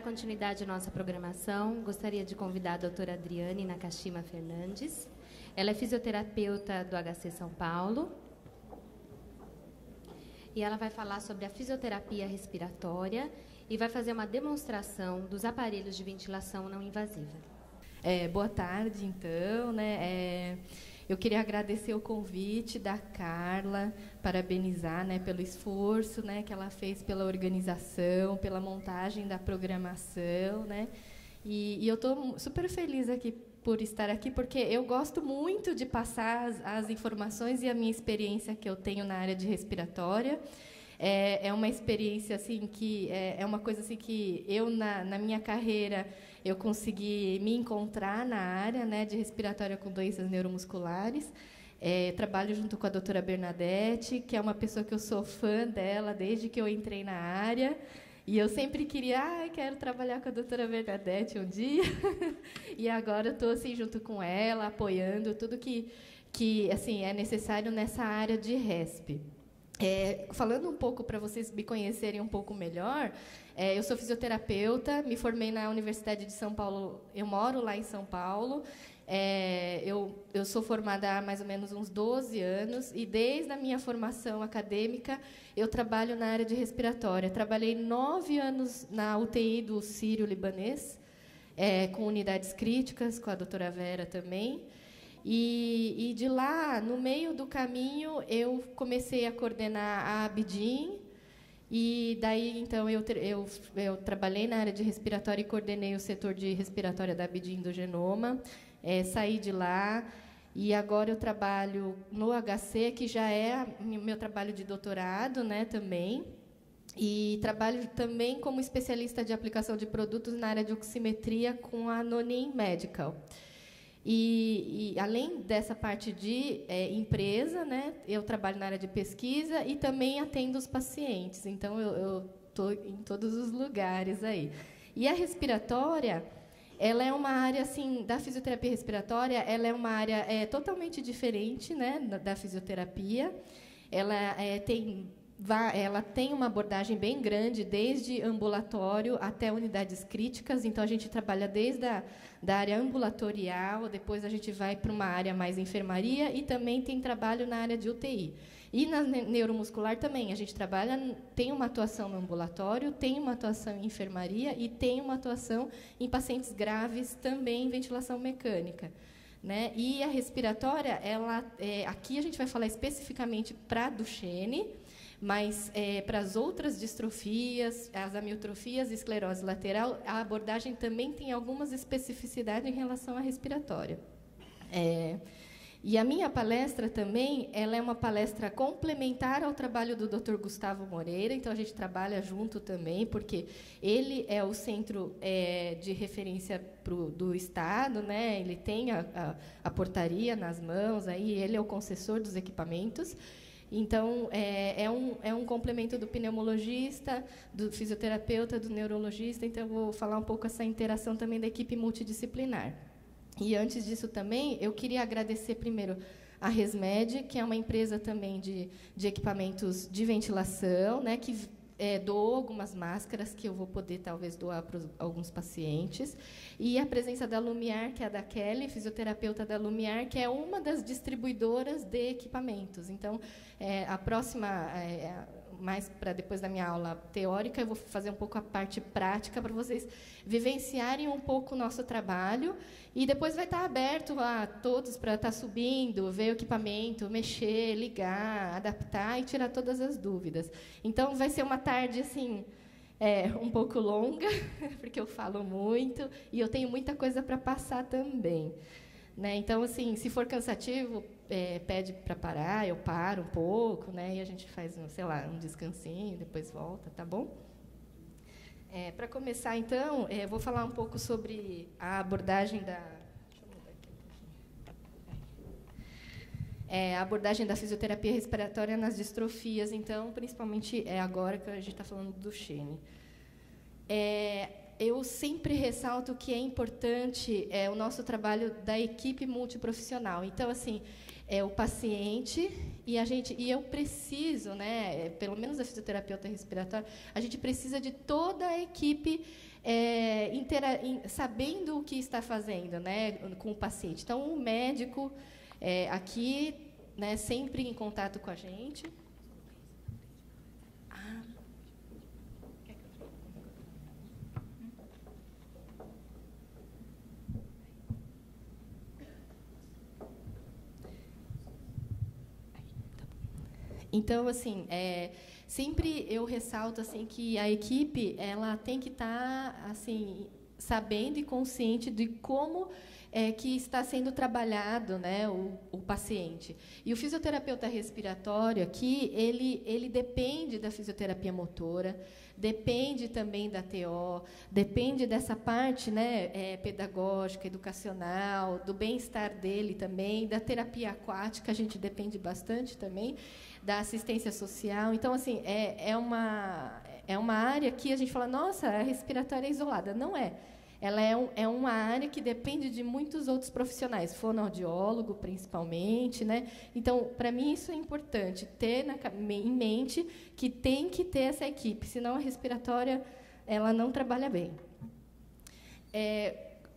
dar continuidade à nossa programação, gostaria de convidar a doutora Adriane Nakashima Fernandes. Ela é fisioterapeuta do HC São Paulo. E ela vai falar sobre a fisioterapia respiratória e vai fazer uma demonstração dos aparelhos de ventilação não invasiva. Boa tarde, então, né? Eu queria agradecer o convite da Carla, parabenizar, né, pelo esforço, né, que ela fez pela organização, pela montagem da programação, né? E eu estou super feliz aqui por estar aqui, porque eu gosto muito de passar as informações e a minha experiência que eu tenho na área de respiratória. É uma experiência assim que é uma coisa assim que eu na minha carreira eu consegui me encontrar na área, né, de respiratória com doenças neuromusculares. Trabalho junto com a doutora Bernadette, que é uma pessoa que eu sou fã dela desde que eu entrei na área. E eu sempre queria, quero trabalhar com a doutora Bernadette um dia. E agora eu estou assim, junto com ela, apoiando tudo que assim, é necessário nessa área de RESP. Falando um pouco para vocês me conhecerem um pouco melhor, eu sou fisioterapeuta, me formei na Universidade de São Paulo, eu moro lá em São Paulo. Eu sou formada há mais ou menos uns 12 anos e desde a minha formação acadêmica eu trabalho na área de respiratória. Trabalhei 9 anos na UTI do Sírio-Libanês, com unidades críticas, com a doutora Vera também. E de lá, no meio do caminho, eu comecei a coordenar a Abdim. E daí, então, eu trabalhei na área de respiratória e coordenei o setor de respiratória da Abdim do Genoma. Saí de lá e agora eu trabalho no HC, que já é meu trabalho de doutorado, né, também. E trabalho também como especialista de aplicação de produtos na área de oximetria com a Nonin Medical. E além dessa parte de empresa, né, eu trabalho na área de pesquisa e também atendo os pacientes. Então, eu estou em todos os lugares aí. E a respiratória, ela é uma área, assim, da fisioterapia respiratória, ela é uma área totalmente diferente, né, da fisioterapia. Ela tem uma abordagem bem grande, desde ambulatório até unidades críticas. Então, a gente trabalha desde da área ambulatorial, depois a gente vai para uma área mais enfermaria e também tem trabalho na área de UTI. E na neuromuscular também, a gente tem uma atuação no ambulatório, tem uma atuação em enfermaria e tem uma atuação em pacientes graves também em ventilação mecânica. Né? E a respiratória, aqui a gente vai falar especificamente para a Duchenne, mas para as outras distrofias, as amiotrofias e esclerose lateral, a abordagem também tem algumas especificidades em relação à respiratória. E a minha palestra também, ela é uma palestra complementar ao trabalho do Dr. Gustavo Moreira, então a gente trabalha junto também, porque ele é o centro de referência do Estado, né? Ele tem a portaria nas mãos, aí ele é o concessor dos equipamentos. Então, é um complemento do pneumologista, do fisioterapeuta, do neurologista. Então, eu vou falar um pouco essa interação também da equipe multidisciplinar. E, antes disso, também, eu queria agradecer primeiro a ResMed, que é uma empresa também de equipamentos de ventilação, né, que doou algumas máscaras que eu vou poder, talvez, doar para alguns pacientes. E a presença da Lumiar, que é a da Kelly, fisioterapeuta da Lumiar, que é uma das distribuidoras de equipamentos. Então, a próxima, mais para depois da minha aula teórica, eu vou fazer um pouco a parte prática para vocês vivenciarem um pouco o nosso trabalho. E depois vai estar aberto a todos para estar subindo, ver o equipamento, mexer, ligar, adaptar e tirar todas as dúvidas. Então, vai ser uma tarde assim, um pouco longa, porque eu falo muito e eu tenho muita coisa para passar também. Né? Então, assim, se for cansativo, pede para parar, eu paro um pouco, né? E a gente faz, sei lá, um descansinho, depois volta, tá bom? Para começar, então, vou falar um pouco sobre a abordagem da... Deixa eu mudar aqui. A abordagem da fisioterapia respiratória nas distrofias, então, principalmente agora que a gente está falando do Duchenne. Eu sempre ressalto que é importante o nosso trabalho da equipe multiprofissional. Então, assim, é o paciente e eu preciso, né, pelo menos a fisioterapeuta respiratória, a gente precisa de toda a equipe sabendo o que está fazendo, né, com o paciente. Então, o médico aqui, né, sempre em contato com a gente. Então, assim, sempre eu ressalto assim que a equipe ela tem que estar assim sabendo e consciente de como que está sendo trabalhado, né, o paciente. E o fisioterapeuta respiratório aqui ele depende da fisioterapia motora, depende também da TO, depende dessa parte, né, pedagógica, educacional, do bem-estar dele também, da terapia aquática, a gente depende bastante também, da assistência social. Então, assim, é uma área que a gente fala, nossa, a respiratória é isolada. Não é. Ela é uma área que depende de muitos outros profissionais, fonoaudiólogo, principalmente, né? Então, para mim, isso é importante, ter em mente que tem que ter essa equipe, senão a respiratória ela não trabalha bem.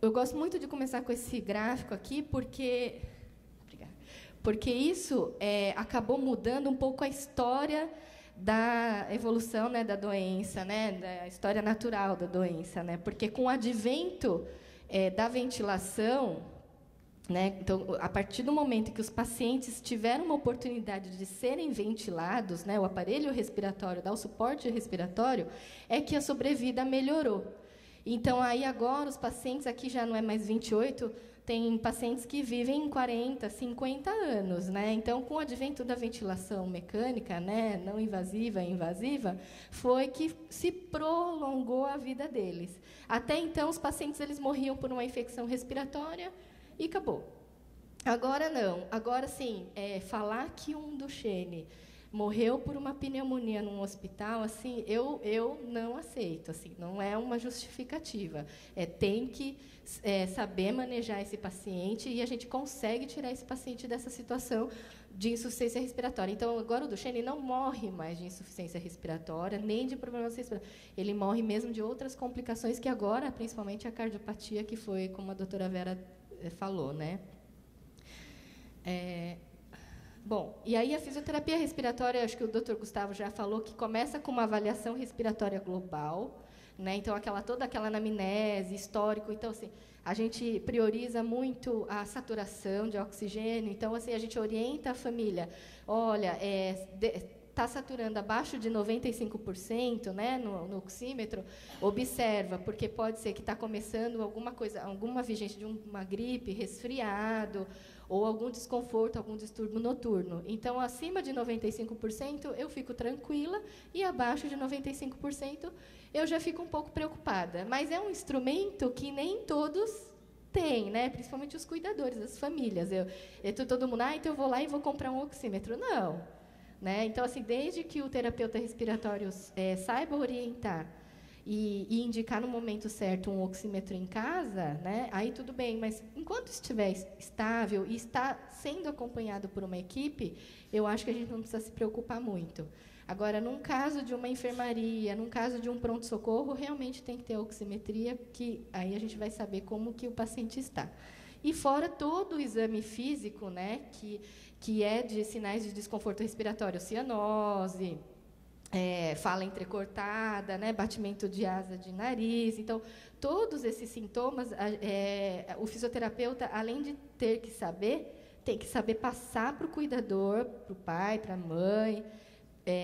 Eu gosto muito de começar com esse gráfico aqui, porque isso acabou mudando um pouco a história da evolução, né, da doença, né, da história natural da doença, né, porque com o advento da ventilação, né, então a partir do momento que os pacientes tiveram uma oportunidade de serem ventilados, né, o aparelho respiratório dá o suporte respiratório, é que a sobrevida melhorou. Então aí agora os pacientes aqui já não é mais 28. Tem pacientes que vivem 40, 50 anos, né? Então, com o advento da ventilação mecânica, né, não invasiva e invasiva, foi que se prolongou a vida deles. Até então, os pacientes eles morriam por uma infecção respiratória e acabou. Agora não. Agora, sim, falar que um Duchenne morreu por uma pneumonia num hospital, assim, eu não aceito, assim, não é uma justificativa. Tem que saber manejar esse paciente e a gente consegue tirar esse paciente dessa situação de insuficiência respiratória. Então, agora o Duchenne não morre mais de insuficiência respiratória, nem de problemas respiratórios. Ele morre mesmo de outras complicações que agora, principalmente a cardiopatia, que foi como a doutora Vera falou, né? Bom, e aí a fisioterapia respiratória, acho que o Dr. Gustavo já falou, que começa com uma avaliação respiratória global, né? Então, toda aquela anamnese, histórico. Então, assim, a gente prioriza muito a saturação de oxigênio. Então, assim, a gente orienta a família. Olha, está saturando abaixo de 95%, né, no oxímetro, observa, porque pode ser que está começando alguma vigência de uma gripe, resfriado, ou algum desconforto, algum distúrbio noturno. Então, acima de 95%, eu fico tranquila, e abaixo de 95%, eu já fico um pouco preocupada. Mas é um instrumento que nem todos têm, né? Principalmente os cuidadores, as famílias. Todo mundo, então eu vou lá e vou comprar um oxímetro. Não. Né? Então, assim, desde que o terapeuta respiratório saiba orientar e indicar no momento certo um oxímetro em casa, né, aí tudo bem, mas enquanto estiver estável e está sendo acompanhado por uma equipe, eu acho que a gente não precisa se preocupar muito. Agora, num caso de uma enfermaria, num caso de um pronto-socorro, realmente tem que ter oximetria, que aí a gente vai saber como que o paciente está. E fora todo o exame físico, né, que é de sinais de desconforto respiratório, cianose, fala entrecortada, né, batimento de asa de nariz. Então, todos esses sintomas, o fisioterapeuta, além de ter que saber, tem que saber passar para o cuidador, para o pai, para a mãe,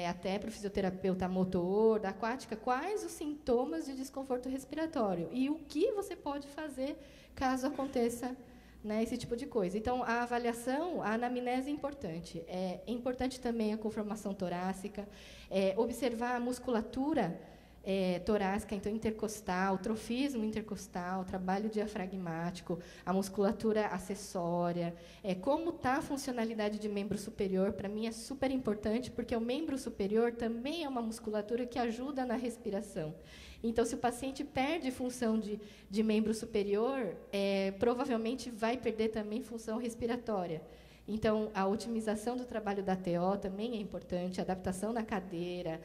até para o fisioterapeuta motor, da aquática, quais os sintomas de desconforto respiratório e o que você pode fazer caso aconteça, né, esse tipo de coisa. Então, a avaliação, a anamnese é importante. É importante também a conformação torácica, observar a musculatura torácica, então, intercostal, trofismo intercostal, trabalho diafragmático, a musculatura acessória, como está a funcionalidade de membro superior. Para mim é super importante, porque o membro superior também é uma musculatura que ajuda na respiração. Então, se o paciente perde função de membro superior, provavelmente vai perder também função respiratória. Então, a otimização do trabalho da TO também é importante, adaptação na cadeira,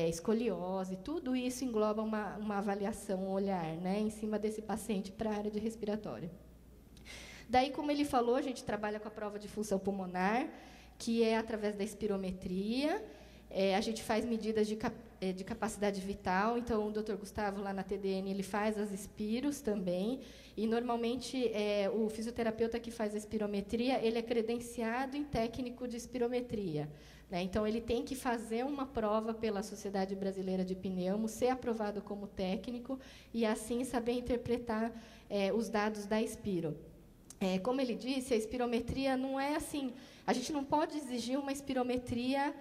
escoliose, tudo isso engloba uma avaliação, um olhar, né, em cima desse paciente para a área de respiratória. Daí, como ele falou, a gente trabalha com a prova de função pulmonar, que é através da espirometria. A gente faz medidas de capacidade vital. Então, o Dr. Gustavo, lá na TDN, ele faz as espiros também. E, normalmente, o fisioterapeuta que faz a espirometria, ele é credenciado em técnico de espirometria, né? Então, ele tem que fazer uma prova pela Sociedade Brasileira de Pneumo, ser aprovado como técnico e, assim, saber interpretar os dados da espiro. Como ele disse, a espirometria não é assim... A gente não pode exigir uma espirometria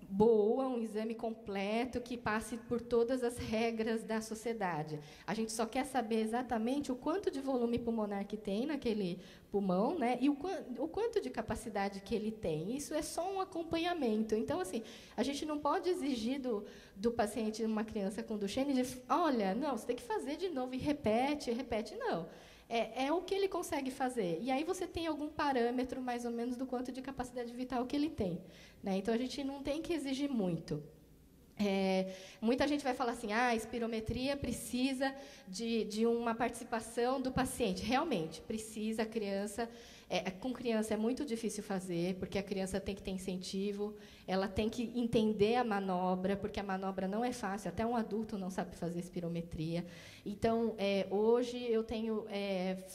boa, um exame completo, que passe por todas as regras da sociedade. A gente só quer saber exatamente o quanto de volume pulmonar que tem naquele pulmão, né, e o quanto de capacidade que ele tem. Isso é só um acompanhamento. Então, assim, a gente não pode exigir do paciente, uma criança com Duchenne, de, olha, não, você tem que fazer de novo e repete, não. É o que ele consegue fazer. E aí você tem algum parâmetro, mais ou menos, do quanto de capacidade vital que ele tem, né? Então, a gente não tem que exigir muito. Muita gente vai falar assim, a espirometria precisa de uma participação do paciente. Realmente, precisa. A criança... com criança é muito difícil fazer, porque a criança tem que ter incentivo, ela tem que entender a manobra, porque a manobra não é fácil, até um adulto não sabe fazer espirometria. Então, hoje, eu tenho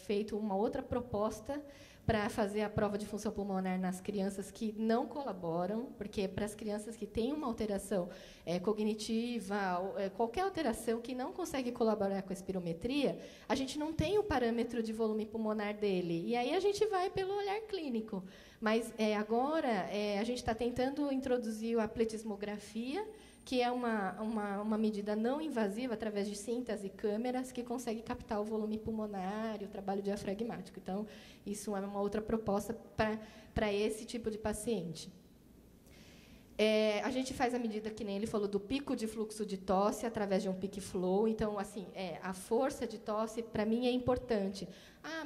feito uma outra proposta para fazer a prova de função pulmonar nas crianças que não colaboram, porque para as crianças que têm uma alteração cognitiva, qualquer alteração que não consegue colaborar com a espirometria, a gente não tem o parâmetro de volume pulmonar dele. E aí a gente vai pelo olhar clínico. Mas agora a gente está tentando introduzir a pletismografia, que é uma medida não invasiva, através de cintas e câmeras, que consegue captar o volume pulmonar e o trabalho diafragmático. Então, isso é uma outra proposta para esse tipo de paciente. A gente faz a medida, que nem ele falou, do pico de fluxo de tosse, através de um peak flow. Então, assim, a força de tosse, para mim, é importante.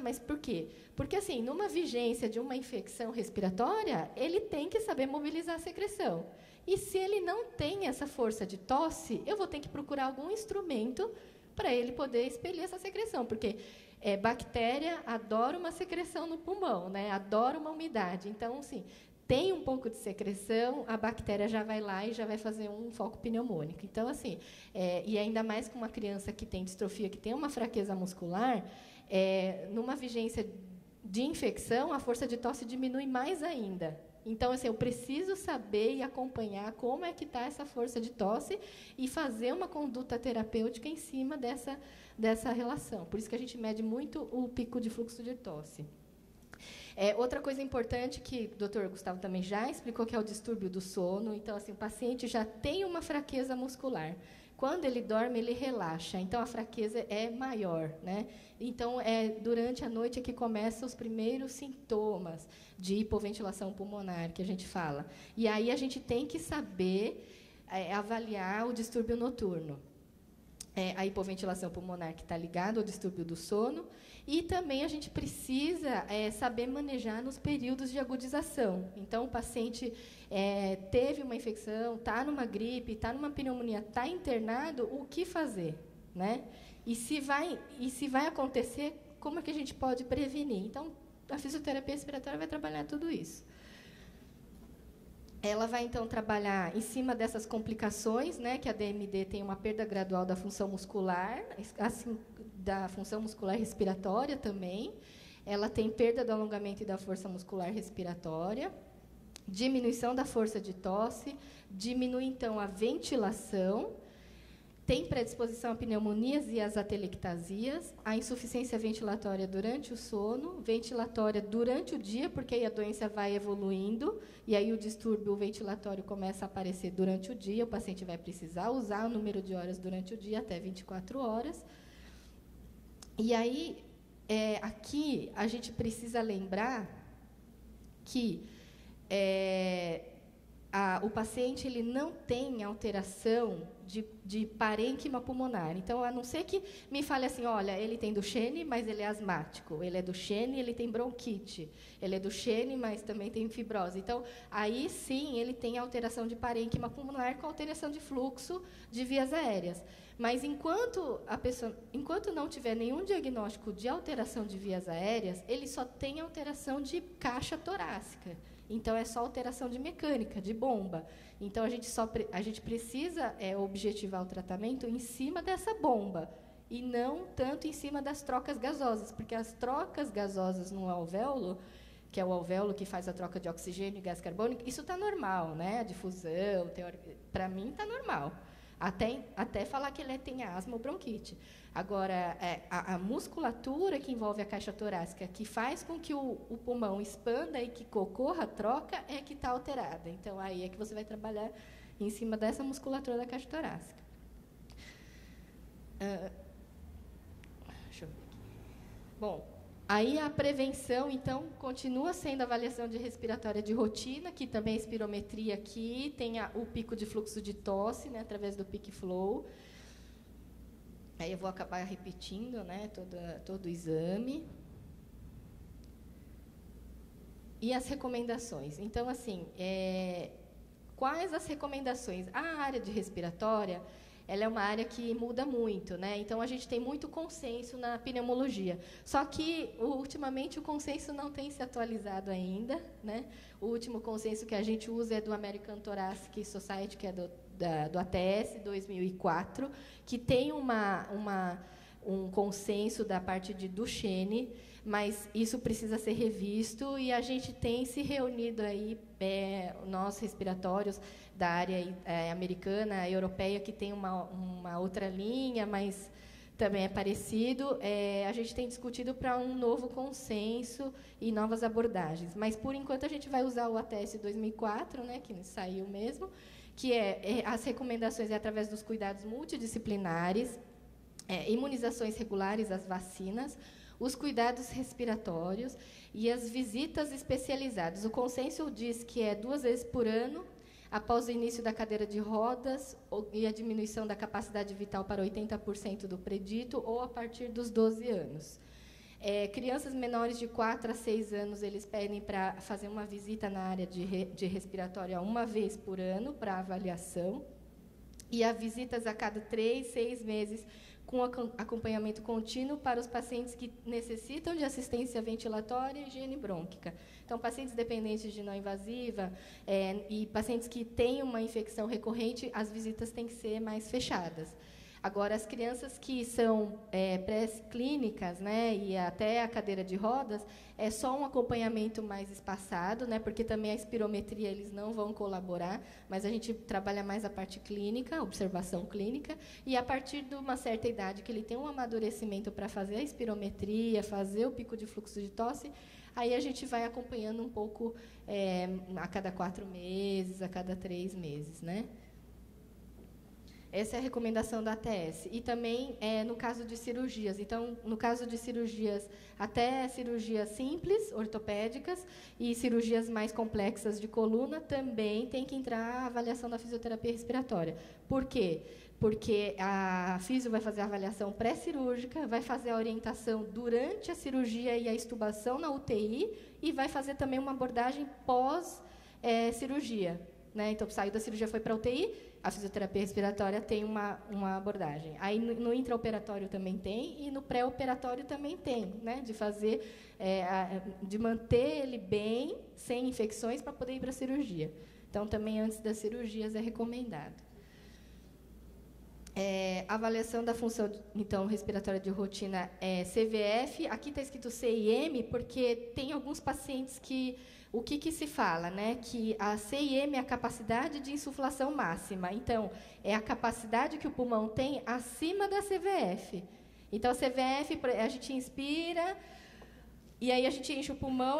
Mas por quê? Porque, assim, numa vigência de uma infecção respiratória, ele tem que saber mobilizar a secreção. E se ele não tem essa força de tosse, eu vou ter que procurar algum instrumento para ele poder expelir essa secreção, porque bactéria adora uma secreção no pulmão, né? Adora uma umidade. Então, assim, tem um pouco de secreção, a bactéria já vai lá e já vai fazer um foco pneumônico. Então, assim, e ainda mais com uma criança que tem distrofia, que tem uma fraqueza muscular, numa vigência de infecção, a força de tosse diminui mais ainda. Então, assim, eu preciso saber e acompanhar como é que está essa força de tosse e fazer uma conduta terapêutica em cima dessa relação. Por isso que a gente mede muito o pico de fluxo de tosse. Outra coisa importante que o Dr. Gustavo também já explicou, que é o distúrbio do sono. Então, assim, o paciente já tem uma fraqueza muscular. Quando ele dorme, ele relaxa. Então, a fraqueza é maior, né? Então, durante a noite é que começam os primeiros sintomas de hipoventilação pulmonar, que a gente fala. E aí a gente tem que saber avaliar o distúrbio noturno. A hipoventilação pulmonar, que está ligada ao distúrbio do sono. E também a gente precisa saber manejar nos períodos de agudização. Então, o paciente teve uma infecção, está numa gripe, está numa pneumonia, está internado, o que fazer, né? E se vai acontecer, como é que a gente pode prevenir? Então, a fisioterapia respiratória vai trabalhar tudo isso. Ela vai, então, trabalhar em cima dessas complicações, né, que a DMD tem uma perda gradual da função muscular, assim, da função muscular respiratória também. Ela tem perda do alongamento e da força muscular respiratória, diminuição da força de tosse, diminui, então, a ventilação, tem predisposição a pneumonias e as atelectasias, a insuficiência ventilatória durante o sono, ventilatória durante o dia, porque aí a doença vai evoluindo, e aí o distúrbio ventilatório começa a aparecer durante o dia, o paciente vai precisar usar o número de horas durante o dia, até 24 horas. E aí, aqui, a gente precisa lembrar que o paciente ele não tem alteração de parênquima pulmonar. Então, a não ser que me fale assim, olha, ele tem Duchenne, mas ele é asmático. Ele é Duchenne, ele tem bronquite. Ele é Duchenne, mas também tem fibrose. Então, aí sim, ele tem alteração de parênquima pulmonar com alteração de fluxo de vias aéreas. Mas enquanto não tiver nenhum diagnóstico de alteração de vias aéreas, ele só tem alteração de caixa torácica. Então, é só alteração de mecânica, de bomba. Então, a gente precisa objetivar o tratamento em cima dessa bomba, e não tanto em cima das trocas gasosas, porque as trocas gasosas no alvéolo, que é o alvéolo que faz a troca de oxigênio e gás carbônico, isso está normal, né? A difusão, para mim, está normal. Até falar que ele tem asma ou bronquite. Agora, a musculatura que envolve a caixa torácica, que faz com que o pulmão expanda e que ocorra a troca, é que está alterada. Então, aí é que você vai trabalhar em cima dessa musculatura da caixa torácica. Deixa eu ver aqui. Bom, aí a prevenção, então, continua sendo a avaliação de respiratória de rotina, que também é espirometria aqui, tem o pico de fluxo de tosse, né, através do peak flow. Aí eu vou acabar repetindo, né, todo o exame. E as recomendações. Então, assim, quais as recomendações? A área de respiratória, ela é uma área que muda muito, né? Então, a gente tem muito consenso na pneumologia. Só que, ultimamente, o consenso não tem se atualizado ainda, né? O último consenso que a gente usa é do American Thoracic Society, que é do ATS 2004, que tem um consenso da parte de Duchenne, mas isso precisa ser revisto, e a gente tem se reunido aí, nós respiratórios da área americana, europeia, que tem uma outra linha, mas também é parecido. A gente tem discutido para um novo consenso e novas abordagens. Mas, por enquanto, a gente vai usar o ATS 2004, né, que saiu mesmo, que as recomendações através dos cuidados multidisciplinares, imunizações regulares, as vacinas, os cuidados respiratórios e as visitas especializadas. O consenso diz que é 2 vezes por ano, após o início da cadeira de rodas e a diminuição da capacidade vital para 80% do predito, ou a partir dos 12 anos. Crianças menores de 4 a 6 anos, eles pedem para fazer uma visita na área de respiratória 1 vez por ano, para avaliação, e as visitas a cada 3, 6 meses, com acompanhamento contínuo para os pacientes que necessitam de assistência ventilatória e higiene brônquica. Então, pacientes dependentes de não invasiva e pacientes que têm uma infecção recorrente, as visitas têm que ser mais fechadas. Agora, as crianças que são pré-clínicas, né, e até a cadeira de rodas, é só um acompanhamento mais espaçado, né, porque também a espirometria eles não vão colaborar, mas a gente trabalha mais a parte clínica, observação clínica, e a partir de uma certa idade que ele tem um amadurecimento para fazer a espirometria, fazer o pico de fluxo de tosse, aí a gente vai acompanhando um pouco a cada 4 meses, a cada 3 meses, né? Essa é a recomendação da ATS. E também no caso de cirurgias. Então, no caso de cirurgias, até cirurgias simples, ortopédicas, e cirurgias mais complexas de coluna, também tem que entrar a avaliação da fisioterapia respiratória. Por quê? Porque a fisio vai fazer a avaliação pré-cirúrgica, vai fazer a orientação durante a cirurgia e a extubação na UTI, e vai fazer também uma abordagem pós-cirurgia. Né? Então, saiu da cirurgia, foi para a UTI, a fisioterapia respiratória tem uma abordagem. Aí, no intraoperatório também tem, e no pré-operatório também tem, né? De fazer, de manter ele bem, sem infecções, para poder ir para a cirurgia. Então, também antes das cirurgias é recomendado. Avaliação da função então respiratória de rotina CVF. Aqui está escrito CIM, porque tem alguns pacientes que o que se fala, né? Que a CIM é a capacidade de insuflação máxima. Então, é a capacidade que o pulmão tem acima da CVF. Então, a CVF, a gente inspira, e aí a gente enche o pulmão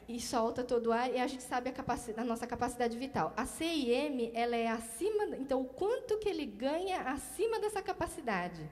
e solta todo o ar, e a gente sabe a nossa capacidade vital. A CIM, ela é acima, então, o quanto que ele ganha acima dessa capacidade.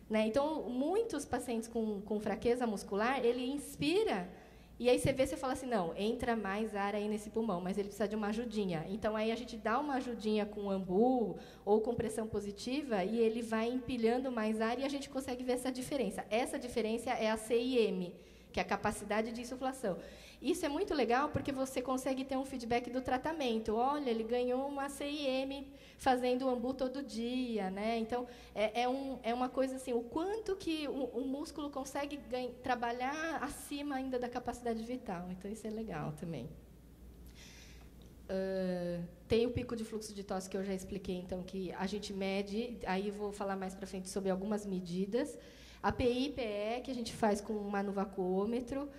Né? Então, muitos pacientes com fraqueza muscular, ele inspira, E aí você vê, você fala assim, não, entra mais ar aí nesse pulmão, mas ele precisa de uma ajudinha. Então, aí a gente dá uma ajudinha com ambu ou com pressão positiva e ele vai empilhando mais ar e a gente consegue ver essa diferença. Essa diferença é a CIM, que é a capacidade de insuflação. Isso é muito legal porque você consegue ter um feedback do tratamento. Olha, ele ganhou uma CIM fazendo o ambu todo dia, né? Então, é uma coisa assim, o quanto que o músculo consegue trabalhar acima ainda da capacidade vital. Então, isso é legal também. Tem o pico de fluxo de tosse que eu já expliquei, então, que a gente mede, aí eu vou falar mais para frente sobre algumas medidas. A PI e PE, que a gente faz com um manuvacuômetro,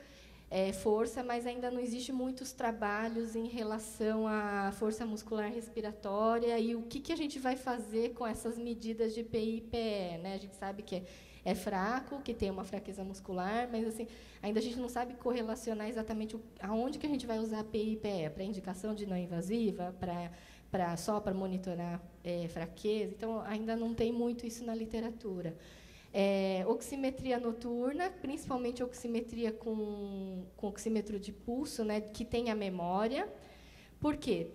força, mas ainda não existe muitos trabalhos em relação à força muscular respiratória e o que a gente vai fazer com essas medidas de PI e PE, né? A gente sabe que é fraco, que tem uma fraqueza muscular, mas assim, ainda a gente não sabe correlacionar exatamente aonde que a gente vai usar a PI e PE, para indicação de não invasiva, só para monitorar fraqueza. Então, ainda não tem muito isso na literatura. Oximetria noturna, principalmente oximetria com oxímetro de pulso, né, que tem a memória. Por quê?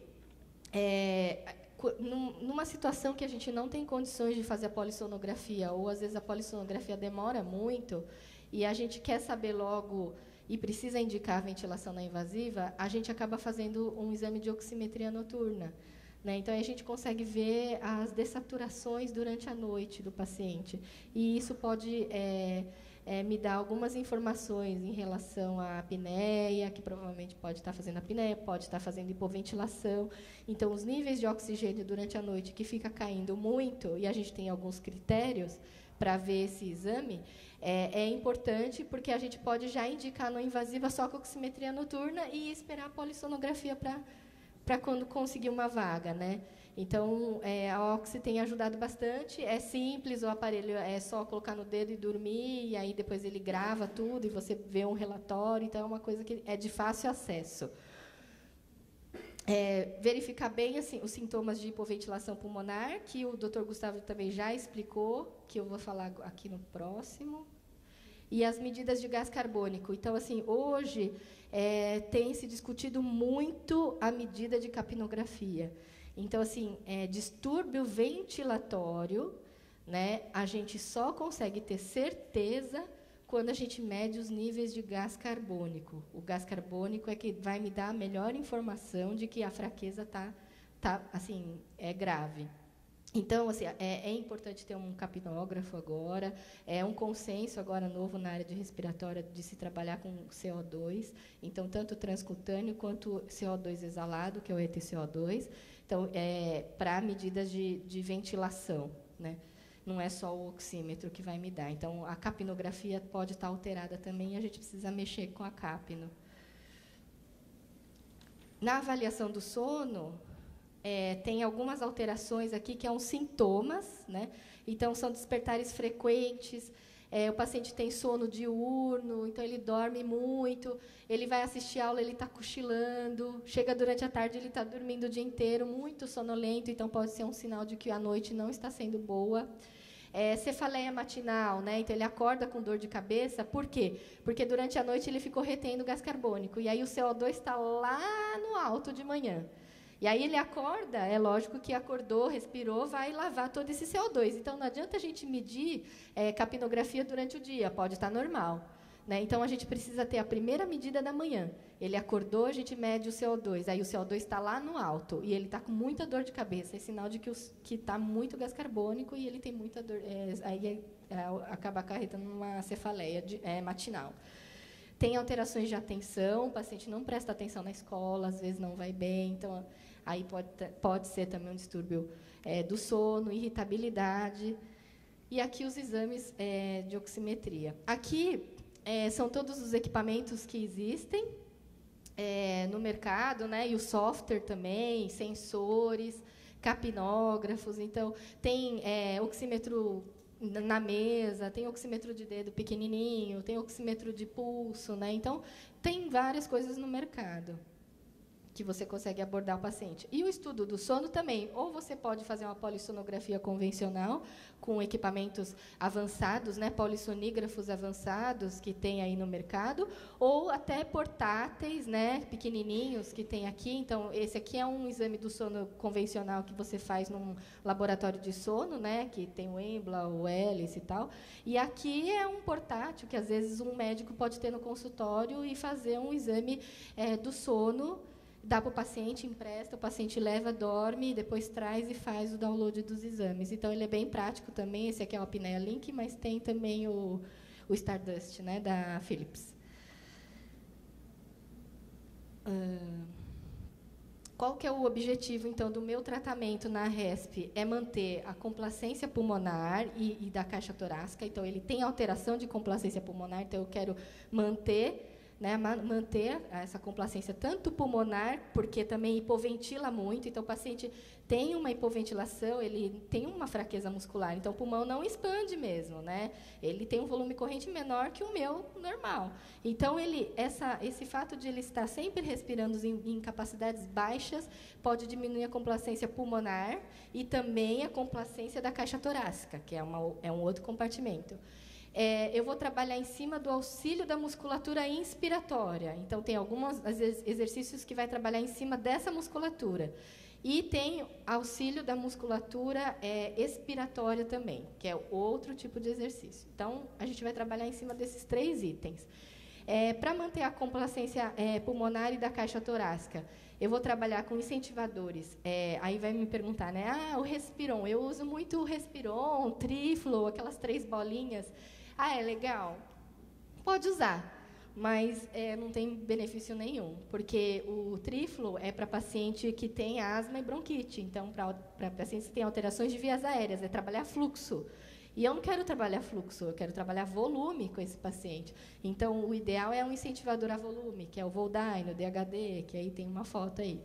Numa situação que a gente não tem condições de fazer a polissonografia, ou às vezes a polissonografia demora muito, e a gente quer saber logo e precisa indicar a ventilação não invasiva, a gente acaba fazendo um exame de oximetria noturna. Né? Então, a gente consegue ver as dessaturações durante a noite do paciente. E isso pode me dar algumas informações em relação à apneia, que provavelmente pode estar fazendo apneia, pode estar fazendo hipoventilação. Então, os níveis de oxigênio durante a noite que fica caindo muito, e a gente tem alguns critérios para ver esse exame, é importante, porque a gente pode já indicar não invasiva só com oximetria noturna e esperar a polissonografia para quando conseguir uma vaga, né? Então, a Oxy tem ajudado bastante. É simples, o aparelho é só colocar no dedo e dormir, e aí depois ele grava tudo e você vê um relatório. Então, é uma coisa que é de fácil acesso. Verificar bem assim, os sintomas de hipoventilação pulmonar, que o Dr. Gustavo também já explicou, que eu vou falar aqui no próximo. E as medidas de gás carbônico. Então, assim, hoje tem se discutido muito a medida de capnografia. Então, assim, distúrbio ventilatório, né, a gente só consegue ter certeza quando a gente mede os níveis de gás carbônico. O gás carbônico é que vai me dar a melhor informação de que a fraqueza tá assim, grave. Então, assim, é importante ter um capnógrafo agora, é um consenso agora novo na área de respiratória de se trabalhar com CO2, então, tanto transcutâneo quanto CO2 exalado, que é o ETCO2, então, para medidas de ventilação, né? Não é só o oxímetro que vai me dar. Então, a capnografia pode estar alterada também e a gente precisa mexer com a capno. Na avaliação do sono, tem algumas alterações aqui que são sintomas, né? Então, são despertares frequentes, o paciente tem sono diurno, então ele dorme muito, ele vai assistir aula, ele está cochilando, chega durante a tarde, ele está dormindo o dia inteiro, muito sonolento, então pode ser um sinal de que a noite não está sendo boa. Cefaleia matinal, né? Então ele acorda com dor de cabeça, por quê? Porque durante a noite ele ficou retendo gás carbônico, e aí o CO2 está lá no alto de manhã. E aí ele acorda, é lógico que acordou, respirou, vai lavar todo esse CO2. Então, não adianta a gente medir capnografia durante o dia, pode estar normal. Né? Então, a gente precisa ter a primeira medida da manhã. Ele acordou, a gente mede o CO2, aí o CO2 está lá no alto, e ele está com muita dor de cabeça, é sinal de que está muito gás carbônico e ele tem muita dor, aí acaba acarretando uma cefaleia matinal. Tem alterações de atenção, o paciente não presta atenção na escola, às vezes não vai bem, então aí pode ser também um distúrbio do sono, irritabilidade. E aqui os exames de oximetria. Aqui são todos os equipamentos que existem no mercado, né? E o software também, sensores, capnógrafos. Então, tem oxímetro na mesa, tem oxímetro de dedo pequenininho, tem oxímetro de pulso, né? Então, tem várias coisas no mercado que você consegue abordar o paciente. E o estudo do sono também, ou você pode fazer uma polissonografia convencional, com equipamentos avançados, né, polissonígrafos avançados que tem aí no mercado, ou até portáteis, né, pequenininhos que tem aqui. Então, esse aqui é um exame do sono convencional que você faz num laboratório de sono, né, que tem o Embla, o Elis e tal. E aqui é um portátil que, às vezes, um médico pode ter no consultório e fazer um exame do sono, dá para o paciente, empresta, o paciente leva, dorme, depois traz e faz o download dos exames. Então, ele é bem prático também. Esse aqui é o Apnea Link, mas tem também o Stardust, né, da Philips. Qual que é o objetivo, então, do meu tratamento na RESP? É manter a complacência pulmonar e da caixa torácica. Então, ele tem alteração de complacência pulmonar, então eu quero manter essa complacência tanto pulmonar, porque também hipoventila muito. Então, o paciente tem uma hipoventilação, ele tem uma fraqueza muscular. Então, o pulmão não expande mesmo, né? Ele tem um volume corrente menor que o meu normal. Então, esse fato de ele estar sempre respirando em capacidades baixas pode diminuir a complacência pulmonar e também a complacência da caixa torácica, que é um outro compartimento. Eu vou trabalhar em cima do auxílio da musculatura inspiratória. Então, tem alguns exercícios que vai trabalhar em cima dessa musculatura. E tem auxílio da musculatura expiratória também, que é outro tipo de exercício. Então, a gente vai trabalhar em cima desses 3 itens. Para manter a complacência pulmonar e da caixa torácica, eu vou trabalhar com incentivadores. Aí vai me perguntar, né? O Respiron. Eu uso muito o Respiron, Triflo, aquelas 3 bolinhas. É legal? Pode usar, mas não tem benefício nenhum, porque o Triflo é para paciente que tem asma e bronquite. Então, para pacientes que têm alterações de vias aéreas, é trabalhar fluxo. E eu não quero trabalhar fluxo, eu quero trabalhar volume com esse paciente. Então, o ideal é um incentivador a volume, que é o Voldyne, o DHD, que aí tem uma foto aí.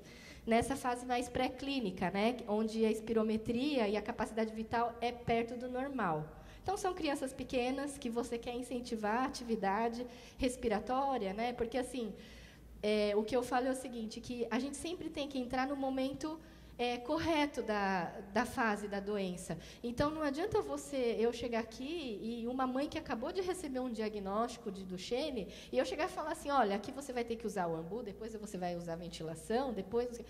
Nessa fase mais pré-clínica, né, onde a espirometria e a capacidade vital é perto do normal. Então, são crianças pequenas que você quer incentivar a atividade respiratória, né? Porque, assim, o que eu falo é o seguinte, que a gente sempre tem que entrar no momento correto da fase da doença. Então, não adianta eu chegar aqui e uma mãe que acabou de receber um diagnóstico de Duchenne, e eu chegar e falar assim, olha, aqui você vai ter que usar o ambu, depois você vai usar a ventilação, depois...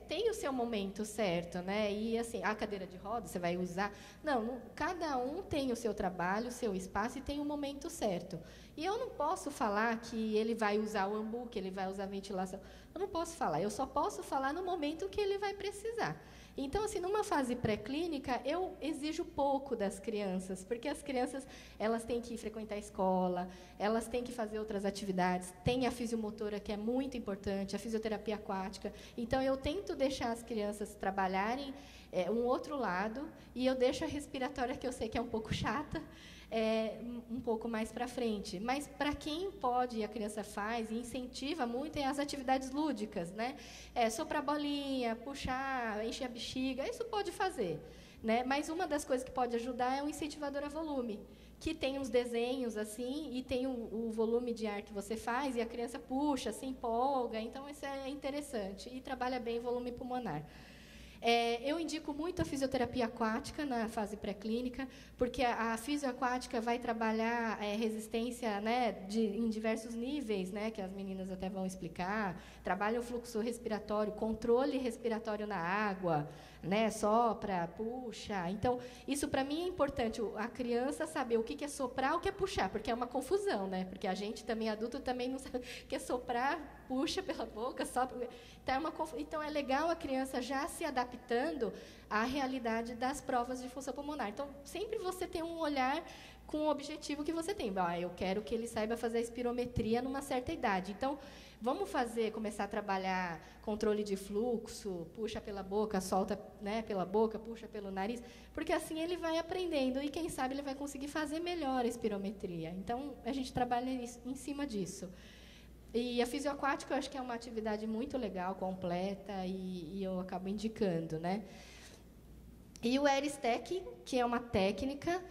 tem o seu momento certo, né? E, assim, a cadeira de rodas você vai usar... Não, cada um tem o seu trabalho, o seu espaço, e tem o momento certo. E eu não posso falar que ele vai usar o ambu, que ele vai usar a ventilação. Eu não posso falar. Eu só posso falar no momento que ele vai precisar. Então, assim, numa fase pré-clínica, eu exijo pouco das crianças, porque as crianças elas têm que frequentar a escola, elas têm que fazer outras atividades, tem a fisiomotora, que é muito importante, a fisioterapia aquática. Então, eu tento deixar as crianças trabalharem um outro lado, e eu deixo a respiratória, que eu sei que é um pouco chata, um pouco mais para frente. Mas, para quem pode, e a criança faz, e incentiva muito, é as atividades lúdicas, né? Soprar bolinha, puxar, encher a bexiga, isso pode fazer, né? Mas uma das coisas que pode ajudar é o incentivador a volume, que tem uns desenhos assim, e tem o volume de ar que você faz, e a criança puxa, se empolga. Então, isso é interessante, e trabalha bem o volume pulmonar. Eu indico muito a fisioterapia aquática na fase pré-clínica, porque a fisioaquática vai trabalhar resistência, né, em diversos níveis, né, que as meninas até vão explicar. Trabalha o fluxo respiratório, controle respiratório na água, né, sopra, puxa. Então, isso para mim é importante, a criança saber o que é soprar, o que é puxar, porque é uma confusão, né? Porque a gente também, adulto, também não sabe o que é soprar, puxa pela boca, sopra. Então, é legal a criança já se adaptando à realidade das provas de função pulmonar. Então, sempre você tem um olhar com o objetivo que você tem. Eu quero que ele saiba fazer a espirometria numa certa idade. Então, vamos começar a trabalhar controle de fluxo, puxa pela boca, solta, né, pela boca, puxa pelo nariz, porque assim ele vai aprendendo e, quem sabe, ele vai conseguir fazer melhor a espirometria. Então, a gente trabalha em cima disso. E a fisioaquática, eu acho que é uma atividade muito legal, completa, e eu acabo indicando, né? E o air stacking, que é uma técnica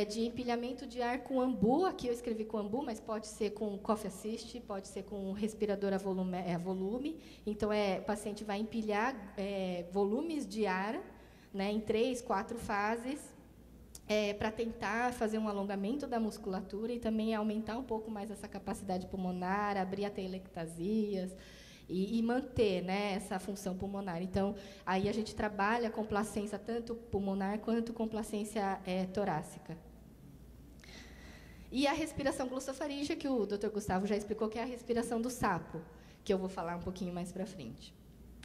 de empilhamento de ar com ambu. Aqui eu escrevi com ambu, mas pode ser com coffee assist, pode ser com respirador a volume. Então, o paciente vai empilhar volumes de ar, né, em 3, 4 fases, para tentar fazer um alongamento da musculatura e também aumentar um pouco mais essa capacidade pulmonar, abrir a telectasias, e manter, né, essa função pulmonar. Então, aí a gente trabalha complacência tanto pulmonar quanto complacência torácica. E a respiração glossofaríngea, que o Dr. Gustavo já explicou, que é a respiração do sapo, que eu vou falar um pouquinho mais para frente.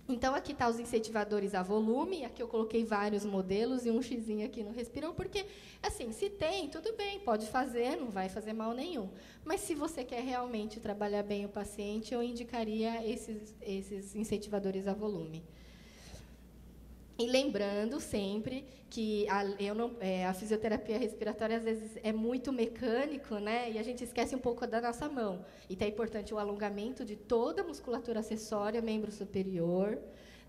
Então, aqui está os incentivadores a volume. Aqui eu coloquei vários modelos e um xizinho aqui no respirou, porque, assim, se tem, tudo bem, pode fazer, não vai fazer mal nenhum. Mas, se você quer realmente trabalhar bem o paciente, eu indicaria esses incentivadores a volume. E lembrando sempre que a fisioterapia respiratória, às vezes, é muito mecânico, né? E a gente esquece um pouco da nossa mão. Então, é importante o alongamento de toda a musculatura acessória, membro superior,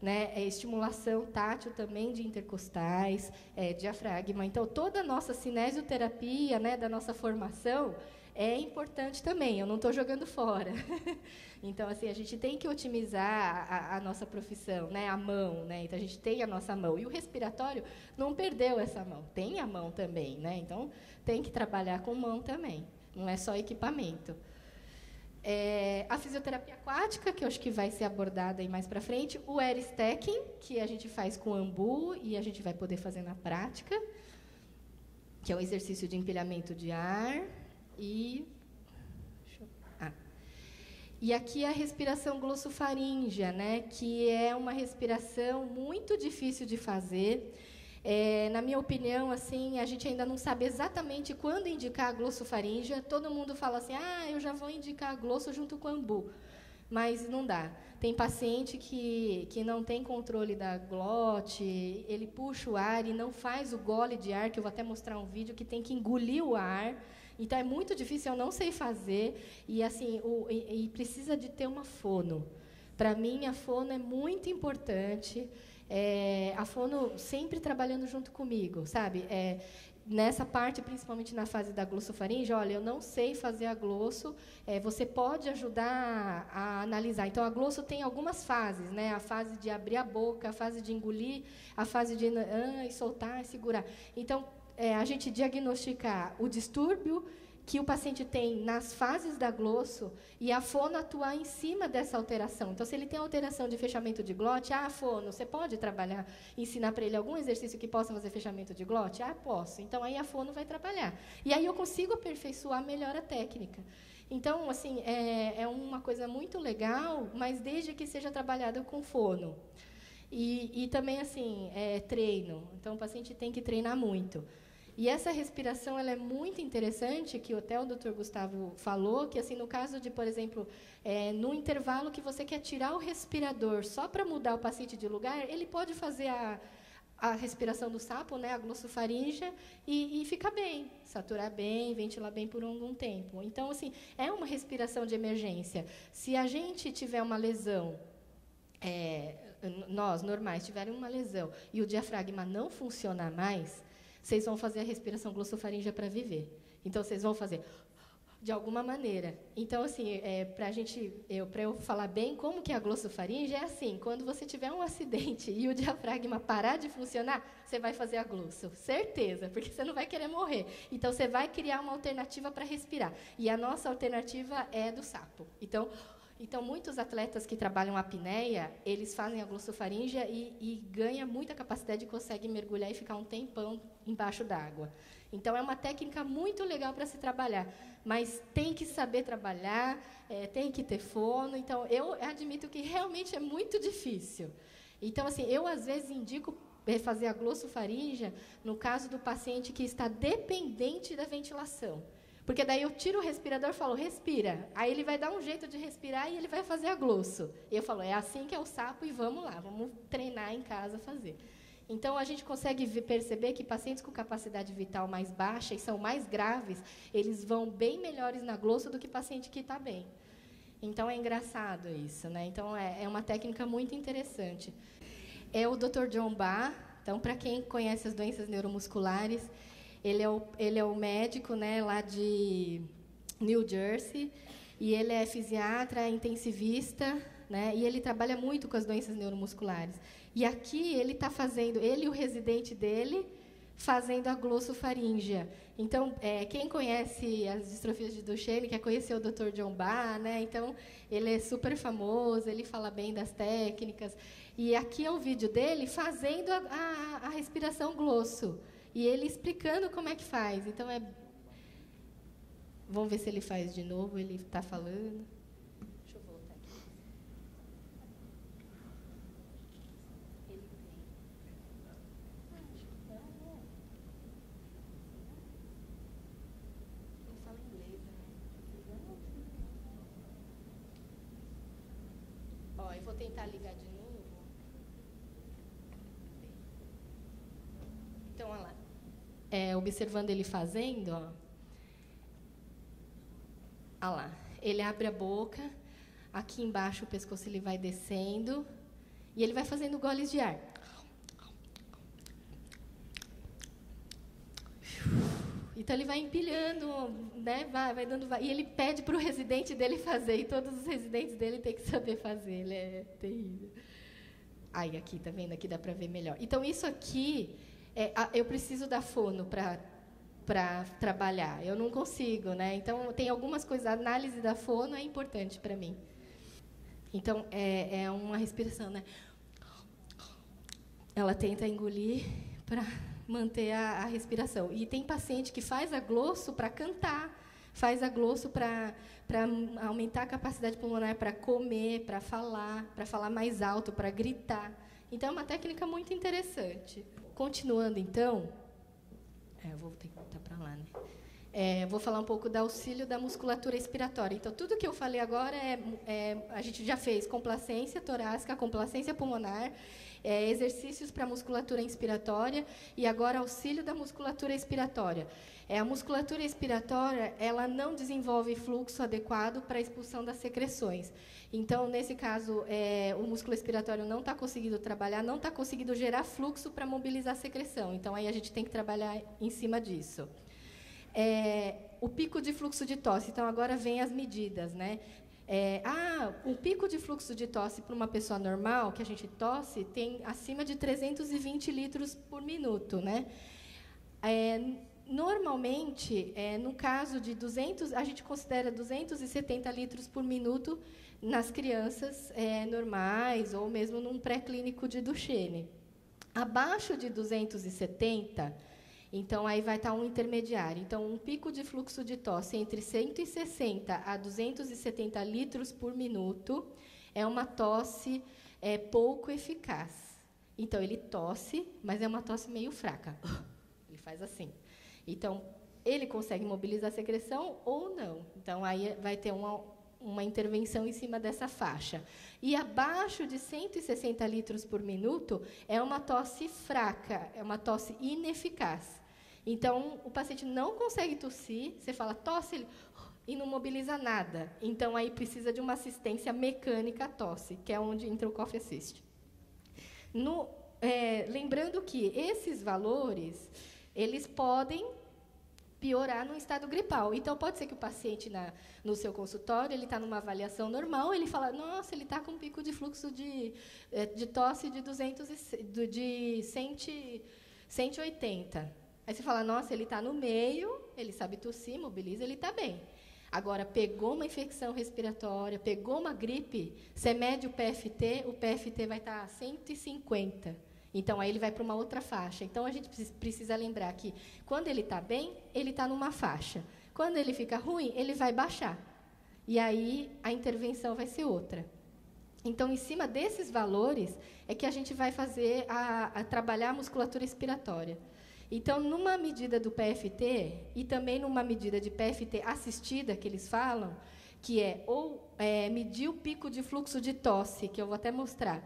né? Estimulação tátil também de intercostais, diafragma. Então, toda a nossa cinesioterapia, né, da nossa formação, é importante também, eu não estou jogando fora. Então, assim, a gente tem que otimizar a nossa profissão, né? A mão, né? Então, a gente tem a nossa mão. E o respiratório não perdeu essa mão, tem a mão também, né? Então, tem que trabalhar com mão também, não é só equipamento. A fisioterapia aquática, que eu acho que vai ser abordada aí mais para frente, o air stacking, que a gente faz com ambu e a gente vai poder fazer na prática, que é um exercício de empilhamento de ar. E aqui a respiração glossofaríngea, né, que é uma respiração muito difícil de fazer. Na minha opinião, assim, a gente ainda não sabe exatamente quando indicar a glossofaríngea. Todo mundo fala assim, eu já vou indicar a glosso junto com o ambu. Mas não dá. Tem paciente que não tem controle da glote, ele puxa o ar e não faz o gole de ar, que eu vou até mostrar um vídeo, que tem que engolir o ar. Então, é muito difícil, eu não sei fazer, e, assim, precisa de ter uma fono. Para mim, a fono é muito importante, a fono sempre trabalhando junto comigo, sabe? Nessa parte, principalmente na fase da glossofaringe, olha, eu não sei fazer a glosso, você pode ajudar a analisar. Então, a glosso tem algumas fases, né? A fase de abrir a boca, a fase de engolir, a fase de soltar e segurar. Então, a gente diagnosticar o distúrbio que o paciente tem nas fases da glosso e a fono atuar em cima dessa alteração. Então, se ele tem alteração de fechamento de glote, fono, você pode trabalhar, ensinar para ele algum exercício que possa fazer fechamento de glote? Posso. Então, aí a fono vai trabalhar. E aí eu consigo aperfeiçoar melhor a técnica. Então, assim, é uma coisa muito legal, mas desde que seja trabalhado com fono. E também, assim, treino. Então, o paciente tem que treinar muito. E essa respiração ela é muito interessante, que até o Dr. Gustavo falou, que, assim, no caso de, por exemplo, no intervalo que você quer tirar o respirador só para mudar o paciente de lugar, ele pode fazer a respiração do sapo, né, a glossofaríngea, e ficar bem, saturar bem, ventilar bem por algum tempo. Então, assim, é uma respiração de emergência. Se a gente tiver uma lesão, nós, normais, tiverem uma lesão e o diafragma não funcionar mais, vocês vão fazer a respiração glossofaríngea para viver. Então, vocês vão fazer de alguma maneira. Então, assim, para eu falar bem como que é a glossofaríngea, é assim, quando você tiver um acidente e o diafragma parar de funcionar, você vai fazer a glosso, certeza, porque você não vai querer morrer. Então, você vai criar uma alternativa para respirar. E a nossa alternativa é do sapo. Então, muitos atletas que trabalham a apneia, eles fazem a glossofaríngea e ganham muita capacidade e conseguem mergulhar e ficar um tempão embaixo d'água. Então, é uma técnica muito legal para se trabalhar, mas tem que saber trabalhar, tem que ter fono. Então, eu admito que realmente é muito difícil. Então, assim, eu, às vezes, indico fazer a glossofaríngea no caso do paciente que está dependente da ventilação. Porque daí eu tiro o respirador e falo, respira. Aí ele vai dar um jeito de respirar e ele vai fazer a glosso. E eu falo, é assim que é o sapo e vamos lá, vamos treinar em casa fazer. Então, a gente consegue perceber que pacientes com capacidade vital mais baixa e são mais graves, eles vão bem melhores na glosso do que paciente que está bem. Então, é engraçado isso, né? Então, é uma técnica muito interessante. O Dr. John Barr, Então, para quem conhece as doenças neuromusculares, ele é o médico, né, lá de New Jersey, e ele é fisiatra, intensivista, né, e ele trabalha muito com as doenças neuromusculares. E aqui ele está fazendo, ele e o residente dele, fazendo a glossofaríngea. Então, quem conhece as distrofias de Duchenne, quer conhecer o Dr. John Barr, né? Então, ele é super famoso, ele fala bem das técnicas. E aqui é o vídeo dele fazendo a respiração glosso. E ele explicando como é que faz. Então, vamos ver se ele faz de novo, ele está falando. Deixa eu voltar aqui. Ele fala inglês, né? Ó, eu vou tentar ligar de novo. Então, olha lá. Observando ele fazendo, ó. Olha lá. Ele abre a boca, aqui embaixo o pescoço ele vai descendo, e ele vai fazendo goles de ar. Então, ele vai empilhando, né? vai dando... E ele pede para o residente dele fazer, e todos os residentes dele têm que saber fazer. Ele é terrível. Aí, aqui, tá vendo? Aqui dá para ver melhor. Então, isso aqui... eu preciso da fono para trabalhar. Eu não consigo, né? Então, tem algumas coisas. A análise da fono é importante para mim. Então, é uma respiração, né? Ela tenta engolir para manter a respiração. E tem paciente que faz a glosso para cantar, faz a glosso para aumentar a capacidade pulmonar, para comer, para falar mais alto, para gritar. Então, é uma técnica muito interessante. Continuando, então, eu vou ter que voltar para lá, né? Vou falar um pouco do auxílio da musculatura expiratória. Então, tudo que eu falei agora a gente já fez complacência torácica, complacência pulmonar, exercícios para musculatura inspiratória e agora auxílio da musculatura expiratória. A musculatura expiratória, ela não desenvolve fluxo adequado para a expulsão das secreções. Então, nesse caso, o músculo expiratório não está conseguindo trabalhar, não está conseguindo gerar fluxo para mobilizar a secreção. Então, aí a gente tem que trabalhar em cima disso. O pico de fluxo de tosse. Então, agora vem as medidas, né? O pico de fluxo de tosse para uma pessoa normal, que a gente tosse, tem acima de 320 litros por minuto, né? Normalmente, no caso de 200, a gente considera 270 litros por minuto nas crianças normais ou mesmo num pré-clínico de Duchenne. Abaixo de 270, então aí vai estar um intermediário. Então, um pico de fluxo de tosse entre 160 a 270 litros por minuto é uma tosse pouco eficaz. Então, ele tosse, mas é uma tosse meio fraca. Ele faz assim. Então, ele consegue mobilizar a secreção ou não. Então, aí vai ter uma intervenção em cima dessa faixa. E abaixo de 160 litros por minuto é uma tosse fraca, é uma tosse ineficaz. Então, o paciente não consegue tossir, você fala, tosse, e não mobiliza nada. Então, aí precisa de uma assistência mecânica à tosse, que é onde entra o Cough Assist. Lembrando que esses valores, eles podem piorar no estado gripal. Então, pode ser que o paciente, no seu consultório, ele está numa avaliação normal, ele fala, nossa, ele está com um pico de fluxo de tosse de 180. Aí você fala, nossa, ele está no meio, ele sabe tossir, mobiliza, ele está bem. Agora, pegou uma infecção respiratória, pegou uma gripe, você mede o PFT vai estar 150. Então, aí ele vai para uma outra faixa. Então, a gente precisa lembrar que, quando ele está bem, ele está numa faixa. Quando ele fica ruim, ele vai baixar. E aí, a intervenção vai ser outra. Então, em cima desses valores, é que a gente vai fazer trabalhar a musculatura expiratória. Então, numa medida do PFT, e também numa medida de PFT assistida, que eles falam, que medir o pico de fluxo de tosse, que eu vou até mostrar,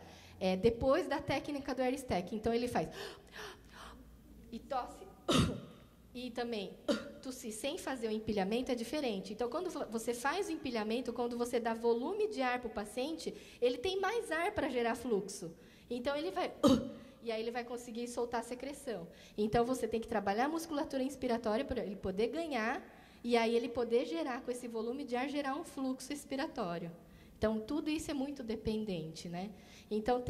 depois da técnica do AirStack. Então, ele faz... E tosse. E também, tossir sem fazer o empilhamento é diferente. Então, quando você faz o empilhamento, quando você dá volume de ar para o paciente, ele tem mais ar para gerar fluxo. Então, ele vai... e aí ele vai conseguir soltar a secreção. Então, você tem que trabalhar a musculatura inspiratória para ele poder ganhar, e aí ele poder gerar, com esse volume de ar, gerar um fluxo expiratório. Então, tudo isso é muito dependente, né? Então,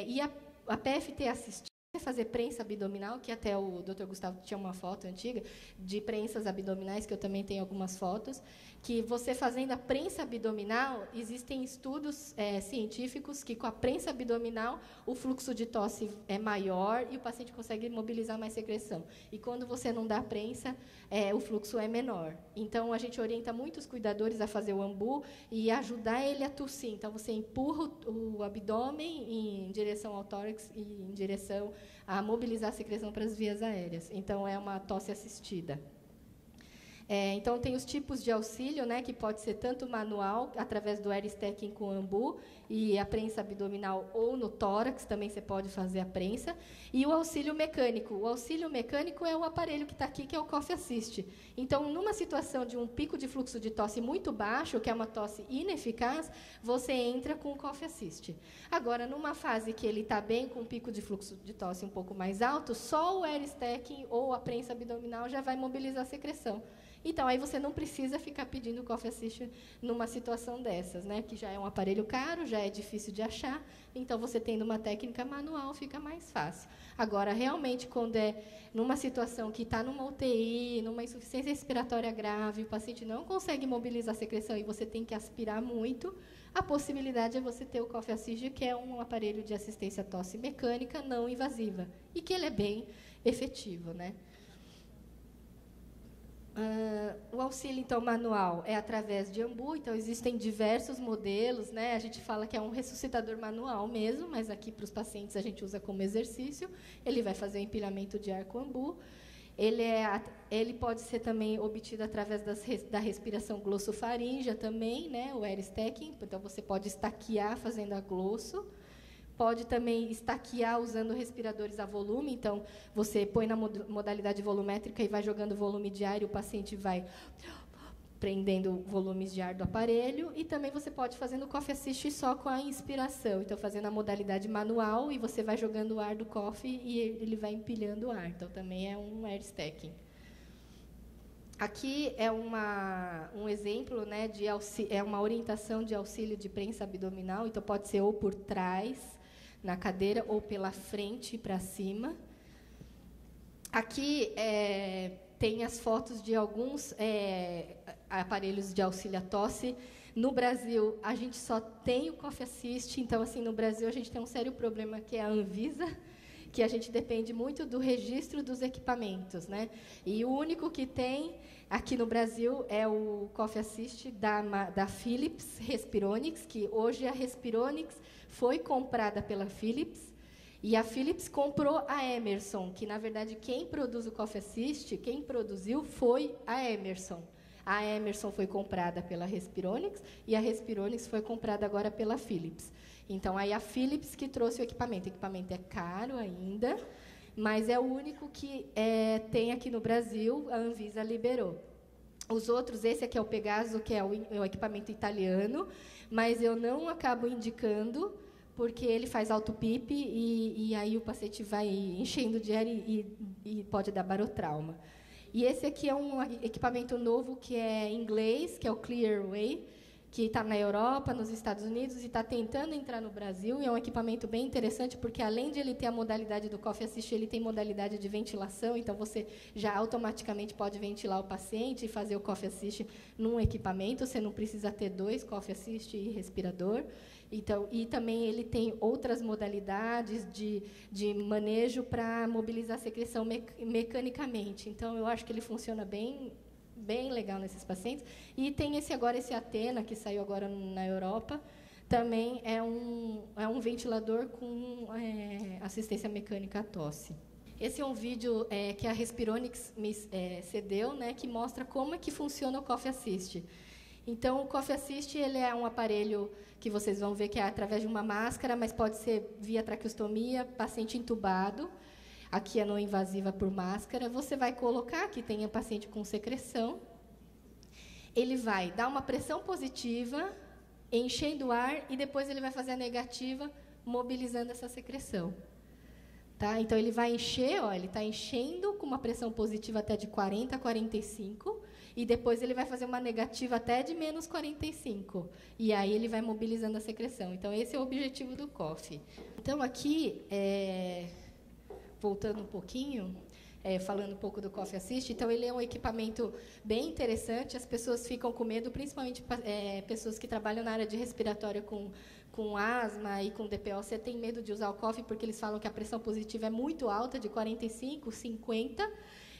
e a PFT assistida, fazer prensa abdominal, que até o Dr. Gustavo tinha uma foto antiga de prensas abdominais, que eu também tenho algumas fotos, que você fazendo a prensa abdominal, existem estudos científicos que com a prensa abdominal o fluxo de tosse é maior e o paciente consegue mobilizar mais secreção. E quando você não dá prensa, o fluxo é menor. Então, a gente orienta muitos cuidadores a fazer o ambu e ajudar ele a tossir. Então, você empurra o abdômen em direção ao tórax e em direção a mobilizar a secreção para as vias aéreas. Então, é uma tosse assistida. Então, tem os tipos de auxílio, né, que pode ser tanto manual, através do air stacking com ambu, e a prensa abdominal, ou no tórax, também você pode fazer a prensa, e o auxílio mecânico. O auxílio mecânico é o aparelho que está aqui, que é o Coffee Assist. Então, numa situação de um pico de fluxo de tosse muito baixo, que é uma tosse ineficaz, você entra com o Coffee Assist. Agora, numa fase que ele está bem, com um pico de fluxo de tosse um pouco mais alto, só o air stacking ou a prensa abdominal já vai mobilizar a secreção. Então, aí você não precisa ficar pedindo Coffee Assist numa situação dessas, né? Que já é um aparelho caro, já é difícil de achar. Então, você tendo uma técnica manual, fica mais fácil. Agora, realmente, quando é numa situação que está numa UTI, numa insuficiência respiratória grave, o paciente não consegue mobilizar a secreção e você tem que aspirar muito, a possibilidade é você ter o Coffee Assist, que é um aparelho de assistência tosse mecânica não invasiva, e que ele é bem efetivo, né? O auxílio, então, manual é através de ambu. Então, existem diversos modelos, né? A gente fala que é um ressuscitador manual mesmo, mas aqui, para os pacientes, a gente usa como exercício. Ele vai fazer o empilhamento de ar com ambu. Ele pode ser também obtido através da respiração glossofaríngea também, né? O air stacking. Então, você pode estaquear fazendo a glosso. Pode também estaquear usando respiradores a volume. Então, você põe na modalidade volumétrica e vai jogando volume de ar e o paciente vai prendendo volumes de ar do aparelho. E também você pode fazer no Coffee Assist só com a inspiração. Então, fazendo a modalidade manual e você vai jogando o ar do coffee e ele vai empilhando o ar. Então, também é um air stacking. Aqui é um exemplo, né, é uma orientação de auxílio de prensa abdominal. Então, pode ser ou por trás, na cadeira, ou pela frente para cima. Aqui tem as fotos de alguns aparelhos de auxílio à tosse. No Brasil, a gente só tem o Coffee Assist. Então, assim, no Brasil, a gente tem um sério problema, que é a Anvisa, que a gente depende muito do registro dos equipamentos, né? E o único que tem aqui no Brasil é o Coffee Assist da Philips Respironics, que hoje a Respironics foi comprada pela Philips, e a Philips comprou a Emerson, que, na verdade, quem produz o Coffee Assist, quem produziu foi a Emerson. A Emerson foi comprada pela Respironics e a Respironics foi comprada agora pela Philips. Então, aí a Philips que trouxe o equipamento. O equipamento é caro ainda, mas é o único que tem aqui no Brasil, a Anvisa liberou. Os outros, esse aqui é o Pegaso, que é o equipamento italiano, mas eu não acabo indicando, porque ele faz auto-PIP e aí o paciente vai enchendo de ar e pode dar barotrauma. E esse aqui é um equipamento novo que é em inglês, que é o Clearway, que está na Europa, nos Estados Unidos, e está tentando entrar no Brasil. E é um equipamento bem interessante, porque, além de ele ter a modalidade do Coffee Assist, ele tem modalidade de ventilação. Então, você já automaticamente pode ventilar o paciente e fazer o Coffee Assist num equipamento. Você não precisa ter 2 Coffee Assist e respirador. Então, e também ele tem outras modalidades de manejo para mobilizar a secreção mecanicamente. Então, eu acho que ele funciona bem legal nesses pacientes. E tem esse Athena, que saiu agora na Europa, também é um ventilador com assistência mecânica à tosse. Esse é um vídeo que a Respironics me cedeu, né, que mostra como é que funciona o Coffee Assist. Então, o Coffee Assist, ele é um aparelho que vocês vão ver que é através de uma máscara, mas pode ser via traqueostomia, paciente entubado. Aqui é não invasiva por máscara. Você vai colocar, aqui tem a paciente com secreção. Ele vai dar uma pressão positiva, enchendo o ar, e depois ele vai fazer a negativa, mobilizando essa secreção. Tá? Então, ele vai encher, ó, ele está enchendo com uma pressão positiva até de 40 a 45, e depois ele vai fazer uma negativa até de menos 45. E aí ele vai mobilizando a secreção. Então, esse é o objetivo do COF. Então, aqui, voltando um pouquinho, falando um pouco do COF Assist, então, ele é um equipamento bem interessante. As pessoas ficam com medo, principalmente pessoas que trabalham na área de respiratória com asma e com DPOC, tem medo de usar o COF porque eles falam que a pressão positiva é muito alta, de 45, 50,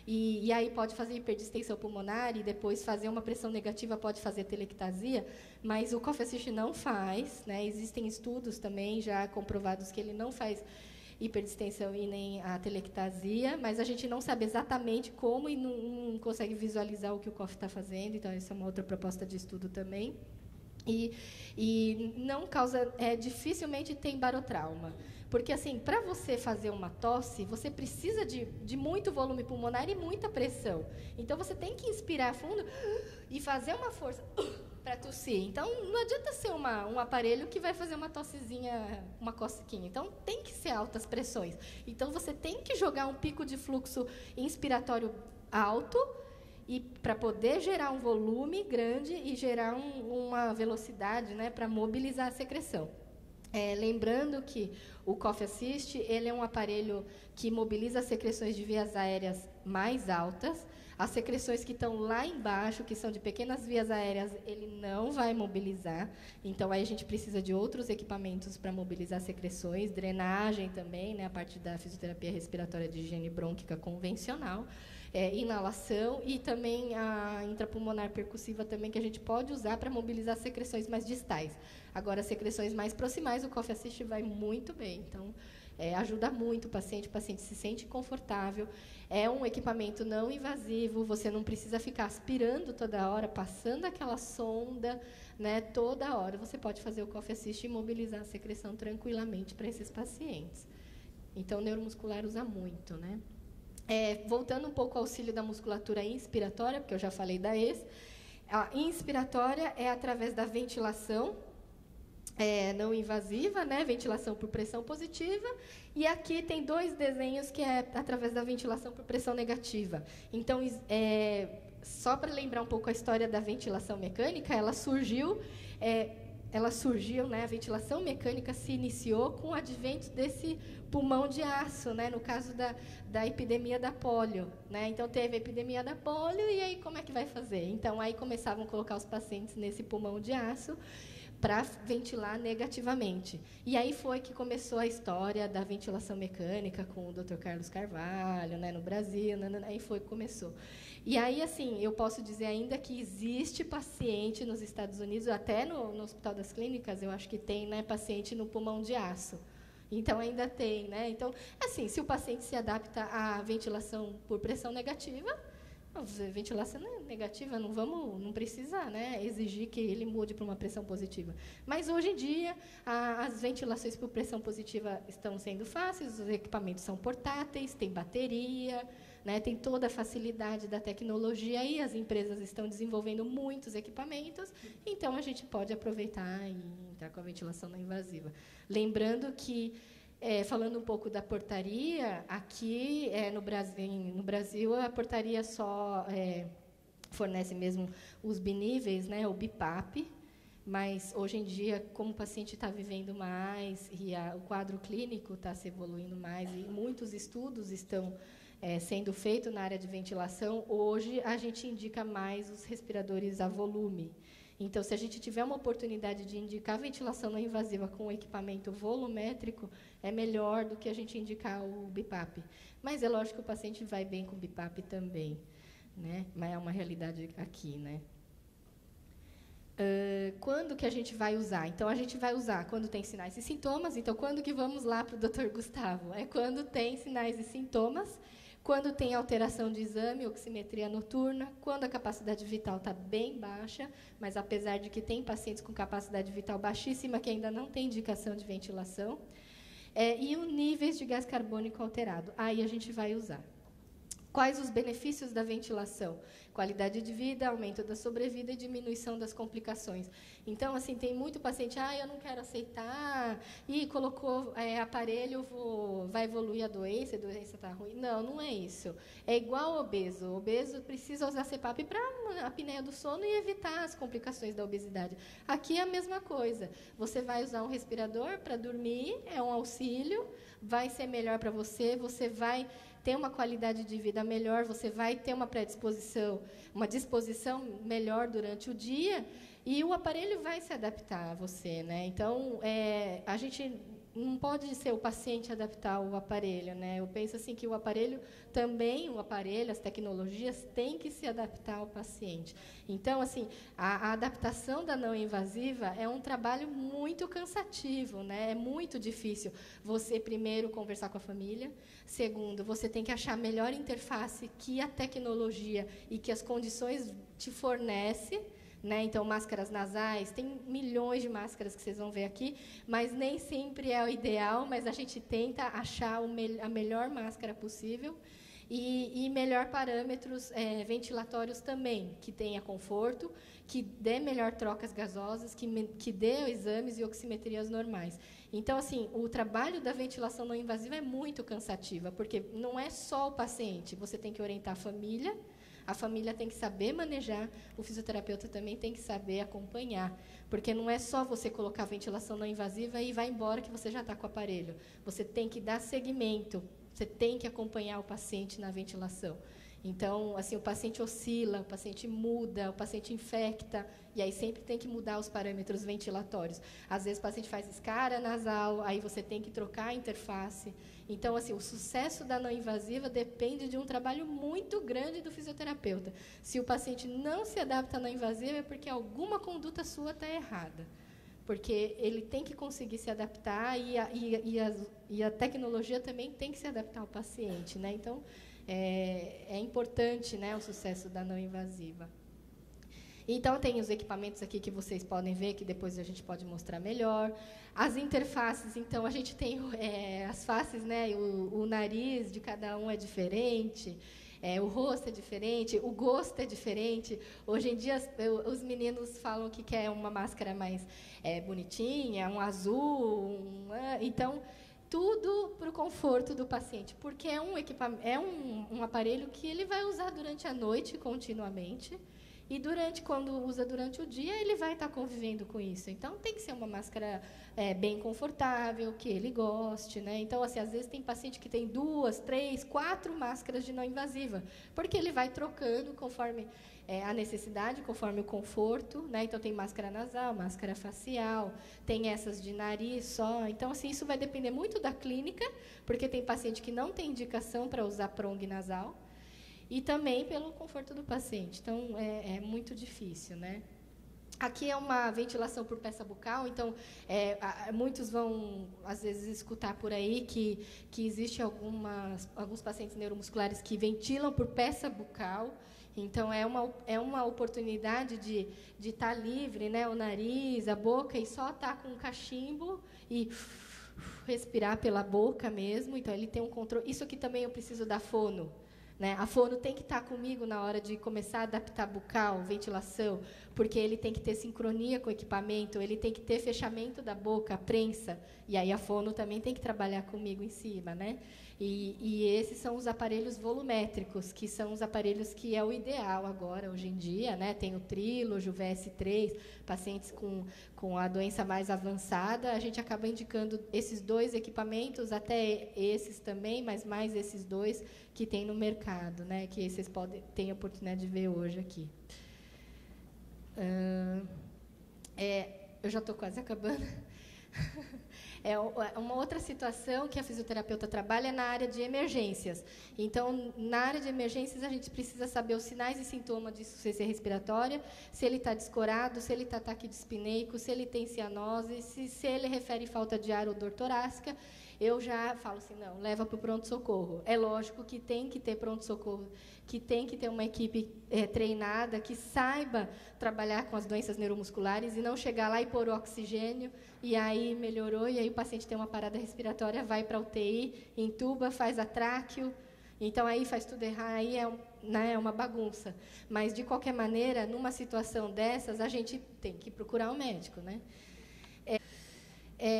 e aí pode fazer hiperdistensão pulmonar e depois fazer uma pressão negativa, pode fazer telectasia, mas o COF Assist não faz, né? Existem estudos também já comprovados que ele não faz hiperdistensão e nem a telectasia, mas a gente não sabe exatamente como e não consegue visualizar o que o COF está fazendo, então essa é uma outra proposta de estudo também. E não causa, dificilmente tem barotrauma. Porque, assim, para você fazer uma tosse, você precisa de muito volume pulmonar e muita pressão. Então, você tem que inspirar fundo e fazer uma força para tossir. Então, não adianta ser um aparelho que vai fazer uma tossezinha, uma cosquinha. Então, tem que ser altas pressões. Então, você tem que jogar um pico de fluxo inspiratório alto e para poder gerar um volume grande e gerar uma velocidade, né, para mobilizar a secreção. Lembrando que o COF Assist ele é um aparelho que mobiliza as secreções de vias aéreas mais altas. As secreções que estão lá embaixo, que são de pequenas vias aéreas, ele não vai mobilizar. Então, aí a gente precisa de outros equipamentos para mobilizar secreções, drenagem também, né, a parte da fisioterapia respiratória de higiene brônquica convencional. Inalação e também a intrapulmonar percussiva também, que a gente pode usar para mobilizar secreções mais distais. Agora, secreções mais proximais, o COF Assist vai muito bem. Então, ajuda muito o paciente se sente confortável. É um equipamento não invasivo, você não precisa ficar aspirando toda hora, passando aquela sonda, né, toda hora. Você pode fazer o COF Assist e mobilizar a secreção tranquilamente para esses pacientes. Então, o neuromuscular usa muito, né? Voltando um pouco ao auxílio da musculatura inspiratória, porque eu já falei da ex. A inspiratória é através da ventilação não invasiva, né? Ventilação por pressão positiva. E aqui tem 2 desenhos que é através da ventilação por pressão negativa. Então, só para lembrar um pouco a história da ventilação mecânica, ela surgiu, né? A ventilação mecânica se iniciou com o advento desse pulmão de aço, né? No caso da epidemia da polio, né? Então, teve a epidemia da polio, e aí como é que vai fazer? Então, aí começavam a colocar os pacientes nesse pulmão de aço para ventilar negativamente. E aí foi que começou a história da ventilação mecânica com o Dr. Carlos Carvalho, né, no Brasil, aí foi que começou. E aí, assim, eu posso dizer ainda que existe paciente nos Estados Unidos, até no Hospital das Clínicas, eu acho que tem, né, paciente no pulmão de aço. Então, ainda tem, né? Então, assim, se o paciente se adapta à ventilação por pressão negativa, ventilação negativa, não precisa, né, exigir que ele mude para uma pressão positiva. Mas, hoje em dia, as ventilações por pressão positiva estão sendo fáceis, os equipamentos são portáteis, tem bateria, né, tem toda a facilidade da tecnologia, e as empresas estão desenvolvendo muitos equipamentos, então a gente pode aproveitar e entrar com a ventilação não invasiva. Lembrando que, falando um pouco da portaria, aqui no Brasil a portaria só fornece mesmo os biníveis, né, o BIPAP, mas hoje em dia, como o paciente está vivendo mais e o quadro clínico está se evoluindo mais e muitos estudos estão sendo feitos na área de ventilação, hoje a gente indica mais os respiradores a volume. Então, se a gente tiver uma oportunidade de indicar ventilação não invasiva com equipamento volumétrico, é melhor do que a gente indicar o BIPAP. Mas é lógico que o paciente vai bem com o BIPAP também, né? Mas é uma realidade aqui, né? Quando que a gente vai usar? Então, a gente vai usar quando tem sinais e sintomas. Então, quando que vamos lá para o Dr. Gustavo? É quando tem sinais e sintomas, quando tem alteração de exame, oximetria noturna, quando a capacidade vital está bem baixa, mas apesar de que tem pacientes com capacidade vital baixíssima que ainda não tem indicação de ventilação, e os níveis de gás carbônico alterado. Aí a gente vai usar. Quais os benefícios da ventilação? Qualidade de vida, aumento da sobrevida e diminuição das complicações. Então, assim, tem muito paciente, eu não quero aceitar, e colocou aparelho, vai evoluir a doença está ruim. Não, não é isso. É igual ao obeso. O obeso precisa usar CPAP para a apneia do sono e evitar as complicações da obesidade. Aqui é a mesma coisa. Você vai usar um respirador para dormir, é um auxílio, vai ser melhor para você, você vai ter uma qualidade de vida melhor, você vai ter uma uma disposição melhor durante o dia, e o aparelho vai se adaptar a você, né? Então, a gente não pode ser o paciente adaptar o aparelho, né? Eu penso assim que o aparelho, as tecnologias têm que se adaptar ao paciente. Então, assim, a adaptação da não invasiva é um trabalho muito cansativo, né? É muito difícil. Você, primeiro, conversar com a família. Segundo, você tem que achar a melhor interface que a tecnologia e que as condições te fornecem. Né? Então, máscaras nasais, tem milhões de máscaras que vocês vão ver aqui, mas nem sempre é o ideal, mas a gente tenta achar a melhor máscara possível e melhor parâmetros ventilatórios também, que tenha conforto, que dê melhor trocas gasosas, que dê exames e oximetrias normais. Então, assim, o trabalho da ventilação não invasiva é muito cansativa, porque não é só o paciente, você tem que orientar a família tem que saber manejar, o fisioterapeuta também tem que saber acompanhar, porque não é só você colocar a ventilação não invasiva e vai embora que você já está com o aparelho. Você tem que dar seguimento, você tem que acompanhar o paciente na ventilação. Então, assim, o paciente oscila, o paciente muda, o paciente infecta, e aí sempre tem que mudar os parâmetros ventilatórios. Às vezes o paciente faz escara nasal, aí você tem que trocar a interface. Então, assim, o sucesso da não invasiva depende de um trabalho muito grande do fisioterapeuta. Se o paciente não se adapta à não invasiva, é porque alguma conduta sua está errada. Porque ele tem que conseguir se adaptar e a tecnologia também tem que se adaptar ao paciente, né? Então, é importante, né, o sucesso da não invasiva. Então, tem os equipamentos aqui que vocês podem ver, que depois a gente pode mostrar melhor. As interfaces, então, a gente tem as faces, né, o nariz de cada um é diferente, o rosto é diferente, o gosto é diferente. Hoje em dia, os meninos falam que quer uma máscara mais bonitinha, um azul, então... Tudo para o conforto do paciente, porque é um aparelho que ele vai usar durante a noite continuamente, e quando usa durante o dia, ele vai estar convivendo com isso. Então, tem que ser uma máscara bem confortável, que ele goste, né? Então, assim, às vezes tem paciente que tem 2, 3, 4 máscaras de não invasiva, porque ele vai trocando conforme a necessidade, conforme o conforto, né? Então, tem máscara nasal, máscara facial, tem essas de nariz só. Então, assim, isso vai depender muito da clínica, porque tem paciente que não tem indicação para usar prong nasal, e também pelo conforto do paciente. Então, é muito difícil, né? Aqui é uma ventilação por peça bucal, então, muitos vão, às vezes, escutar por aí que existe alguns pacientes neuromusculares que ventilam por peça bucal. Então, é uma oportunidade de estar livre, né, o nariz, a boca, e só estar com um cachimbo e respirar pela boca mesmo. Então, ele tem um controle. Isso aqui também eu preciso da fono. Né? A fono tem que estar comigo na hora de começar a adaptar bucal, ventilação, porque ele tem que ter sincronia com o equipamento, ele tem que ter fechamento da boca, a prensa, e aí a fono também tem que trabalhar comigo em cima, né? E esses são os aparelhos volumétricos, que são os aparelhos que é o ideal agora, hoje em dia, né? Tem o Trilogy, o VS3, pacientes com a doença mais avançada, a gente acaba indicando esses 2 equipamentos, até esses também, mas mais esses 2 que tem no mercado, né? Que vocês têm a oportunidade de ver hoje aqui. Eu já estou quase acabando. Uma outra situação que a fisioterapeuta trabalha é na área de emergências. Então, na área de emergências, a gente precisa saber os sinais e sintomas de insuficiência respiratória, se ele está descorado, se ele está taquidispineico, se ele tem cianose, se ele refere falta de ar ou dor torácica. Eu já falo assim, não, leva para o pronto-socorro. É lógico que tem que ter pronto-socorro, que tem que ter uma equipe treinada, que saiba trabalhar com as doenças neuromusculares e não chegar lá e pôr o oxigênio, e aí melhorou, e aí o paciente tem uma parada respiratória, vai para a UTI, entuba, faz a tráqueo, Então, aí faz tudo errar, aí é uma bagunça. Mas, de qualquer maneira, numa situação dessas, a gente tem que procurar um médico, né?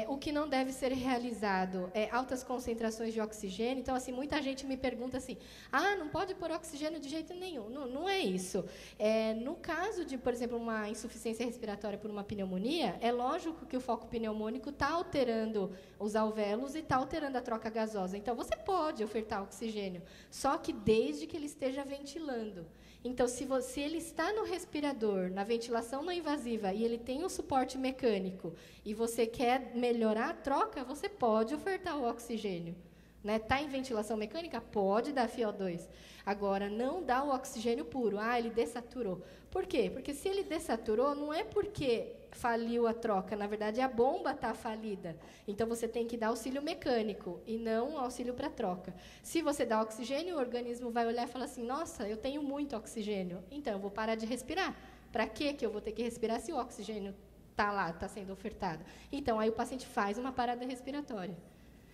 O que não deve ser realizado é altas concentrações de oxigênio. Então, assim, muita gente me pergunta assim, não pode pôr oxigênio de jeito nenhum. Não, não é isso. No caso de, por exemplo, uma insuficiência respiratória por uma pneumonia, é lógico que o foco pneumônico está alterando os alvéolos e está alterando a troca gasosa. Então, você pode ofertar oxigênio, só que desde que ele esteja ventilando. Então, se ele está no respirador, na ventilação não invasiva, e ele tem um suporte mecânico, e você quer melhorar a troca, você pode ofertar o oxigênio. Está em ventilação mecânica? Pode dar FiO2. Agora, não dá o oxigênio puro. Ele dessaturou. Por quê? Porque se ele dessaturou, não é porque faliu a troca. Na verdade, a bomba está falida. Então, você tem que dar auxílio mecânico e não auxílio para troca. Se você dá oxigênio, o organismo vai olhar e falar assim, nossa, eu tenho muito oxigênio, então eu vou parar de respirar. Para que eu vou ter que respirar se o oxigênio está lá, está sendo ofertado? Então, aí o paciente faz uma parada respiratória.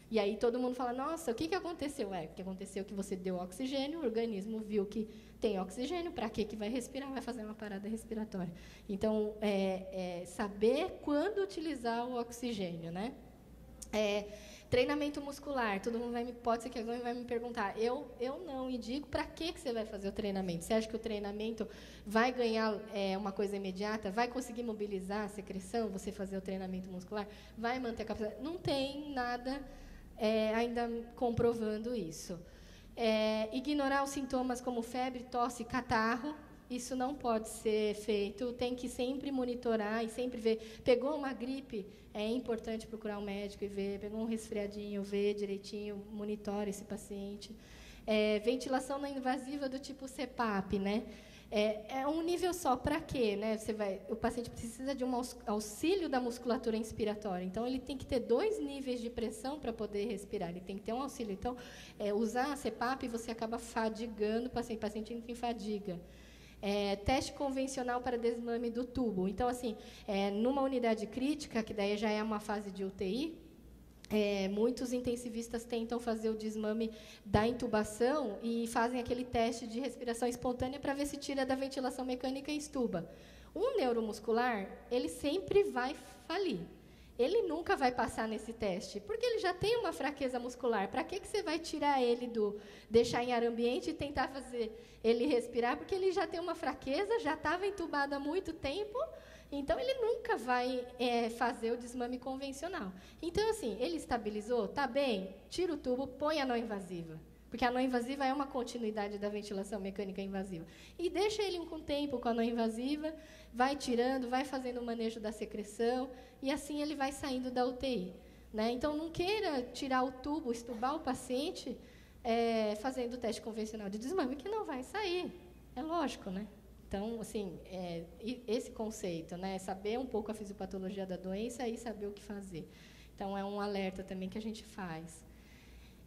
E aí todo mundo fala, nossa, o que aconteceu? O que aconteceu é que você deu oxigênio, o organismo viu que tem oxigênio, para que vai respirar? Vai fazer uma parada respiratória. Então, saber quando utilizar o oxigênio, né? Treinamento muscular, todo mundo pode ser que alguém vai me perguntar, eu não indico, para que você vai fazer o treinamento? Você acha que o treinamento vai ganhar uma coisa imediata? Vai conseguir mobilizar a secreção, você fazer o treinamento muscular? Vai manter a capacidade? Não tem nada ainda comprovando isso. Ignorar os sintomas como febre, tosse, catarro, isso não pode ser feito, tem que sempre monitorar e sempre ver. Pegou uma gripe, é importante procurar um médico e ver. Pegou um resfriadinho, ver direitinho, monitore esse paciente. Ventilação não invasiva do tipo CPAP, né? É um nível só, para quê? Né? O paciente precisa de um auxílio da musculatura inspiratória. Então, ele tem que ter 2 níveis de pressão para poder respirar. Ele tem que ter um auxílio. Então, usar a CPAP, você acaba fadigando o paciente entra em fadiga. Teste convencional para desmame do tubo. Então, assim, numa unidade crítica, que daí já é uma fase de UTI, muitos intensivistas tentam fazer o desmame da intubação e fazem aquele teste de respiração espontânea para ver se tira da ventilação mecânica e estuba. Um neuromuscular, ele sempre vai falir. Ele nunca vai passar nesse teste, porque ele já tem uma fraqueza muscular. Para que você vai tirar ele deixar em ar ambiente e tentar fazer ele respirar? Porque ele já tem uma fraqueza, já estava entubado há muito tempo, então ele nunca vai fazer o desmame convencional. Então, assim, ele estabilizou, está bem, tira o tubo, põe a não invasiva. Porque a não invasiva é uma continuidade da ventilação mecânica invasiva. E deixa ele um tempo com a não invasiva, vai tirando, vai fazendo o manejo da secreção, e assim ele vai saindo da UTI. Né? Então, não queira tirar o tubo, estubar o paciente fazendo o teste convencional de desmame, que não vai sair. É lógico, né? Então, assim, esse conceito, né? Saber um pouco a fisiopatologia da doença e saber o que fazer. Então, é um alerta também que a gente faz.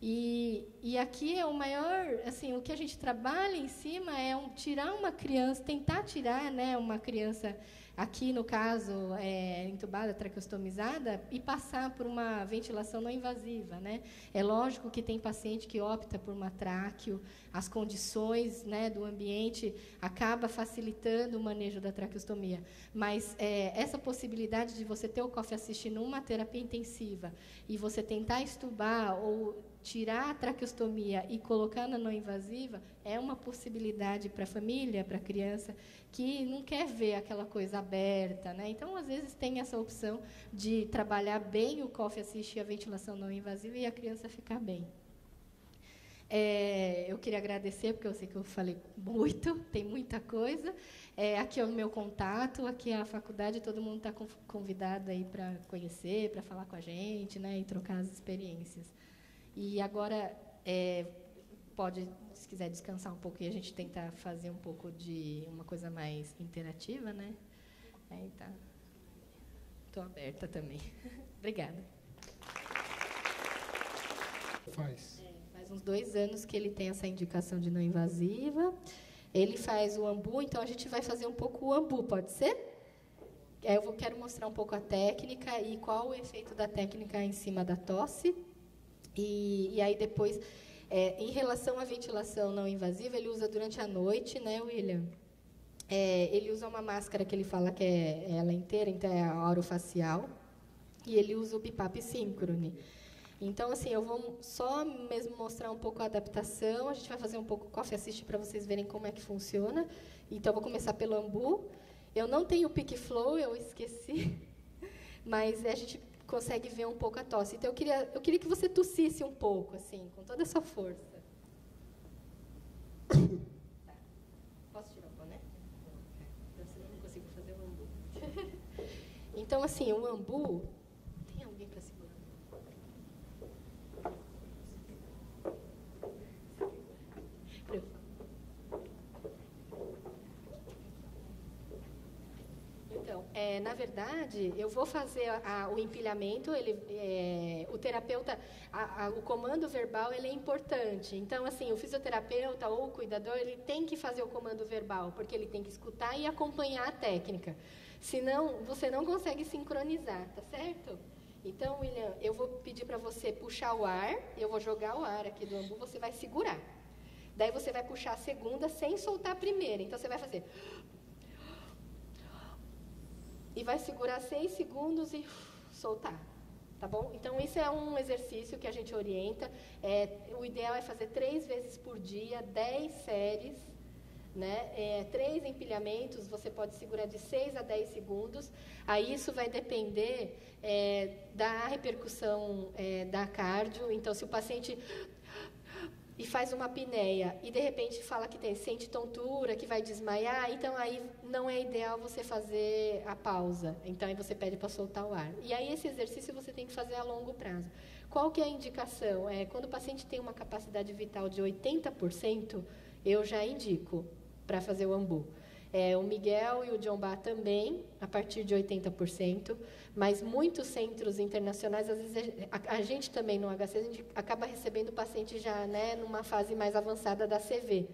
E aqui é o maior, assim, o que a gente trabalha em cima é tirar uma criança, tentar tirar, né, uma criança, aqui no caso, entubada, traqueostomizada, e passar por uma ventilação não invasiva, né? É lógico que tem paciente que opta por uma tráqueo, as condições, né, do ambiente acaba facilitando o manejo da traqueostomia, mas essa possibilidade de você ter o coffee assist numa terapia intensiva e você tentar estubar ou tirar a traqueostomia e colocar na não invasiva é uma possibilidade para a família, para a criança, que não quer ver aquela coisa aberta. Né? Então, às vezes, tem essa opção de trabalhar bem o coffee assist e a ventilação não invasiva e a criança ficar bem. Eu queria agradecer, porque eu sei que eu falei muito, tem muita coisa. Aqui é o meu contato, aqui é a faculdade, todo mundo está convidado aí para conhecer, para falar com a gente, né, e trocar as experiências. E agora, pode, se quiser descansar um pouco, e a gente tentar fazer um pouco de uma coisa mais interativa, né? Então, estou aberta também. Obrigada. Faz uns 2 anos que ele tem essa indicação de não invasiva. Ele faz o AMBU, então a gente vai fazer um pouco o AMBU, pode ser? Eu quero mostrar um pouco a técnica e qual o efeito da técnica em cima da tosse. E aí, depois, Em relação à ventilação não invasiva, ele usa durante a noite, né, William? Ele usa uma máscara que ele fala que é ela inteira, então é a orofacial, e ele usa o BiPAP síncrone. Então, assim, eu vou só mesmo mostrar um pouco a adaptação, a gente vai fazer um pouco Coffee Assist para vocês verem como é que funciona. Então, eu vou começar pelo Ambu. Eu não tenho Peak Flow, eu esqueci, mas a gente consegue ver um pouco a tosse. Então, eu queria que você tossisse um pouco, assim, com toda a sua força. Tá. Posso tirar o boné? Senão eu não consigo fazer o Ambu. Então, assim, o Ambu... Tem alguém para segurar? Então, na verdade, eu vou fazer o empilhamento. O terapeuta, o comando verbal, ele é importante. Então, assim, o fisioterapeuta ou o cuidador, ele tem que fazer o comando verbal, porque ele tem que escutar e acompanhar a técnica. Senão, você não consegue sincronizar, tá certo? Então, William, eu vou pedir para você puxar o ar, eu vou jogar o ar aqui do Ambu, você vai segurar. Daí você vai puxar a segunda sem soltar a primeira. Então, você vai fazer... E vai segurar 6 segundos e soltar. Tá bom? Então, isso é um exercício que a gente orienta. O ideal é fazer 3 vezes por dia, 10 séries. Né? 3 empilhamentos, você pode segurar de 6 a 10 segundos. Aí isso vai depender da repercussão da cardio. Então, se o paciente e faz uma apneia e de repente fala que sente tontura, que vai desmaiar, então aí não é ideal você fazer a pausa. Então aí você pede para soltar o ar. E aí esse exercício você tem que fazer a longo prazo. Qual que é a indicação? Quando o paciente tem uma capacidade vital de 80%, eu já indico para fazer o Ambu. O Miguel e o John Bá também, a partir de 80%, mas muitos centros internacionais, às vezes a gente também no HC, a gente acaba recebendo o paciente já, né, numa fase mais avançada da CV.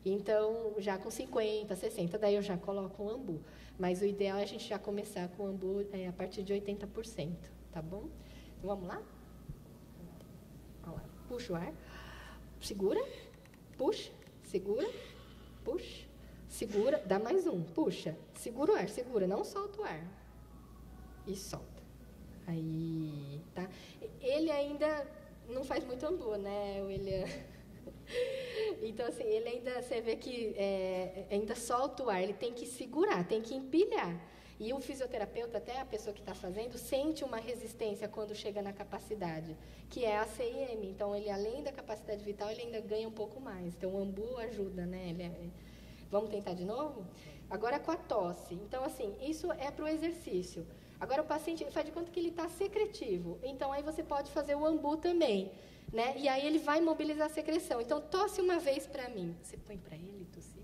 Então, já com 50%, 60%, daí eu já coloco o Ambu. Mas o ideal é a gente já começar com o Ambu a partir de 80%, tá bom? Então, vamos lá? Vamos lá. Puxa o ar, segura, puxa, segura, puxa. Segura, dá mais um, puxa, segura o ar, segura, não solta o ar. E solta. Aí, tá? Ele ainda não faz muito Ambu, né, William? Então, assim, ele ainda, você vê que ainda solta o ar, ele tem que segurar, tem que empilhar. E o fisioterapeuta, até a pessoa que está fazendo, sente uma resistência quando chega na capacidade, que é a CIM. Então, ele, além da capacidade vital, ele ainda ganha um pouco mais. Então, o Ambu ajuda, né? Vamos tentar de novo? Agora com a tosse. Então, assim, isso é para o exercício. Agora, o paciente faz de conta que ele está secretivo. Então, aí você pode fazer o Ambu também. Né? E aí ele vai mobilizar a secreção. Então, tosse uma vez para mim. Você põe para ele tossir?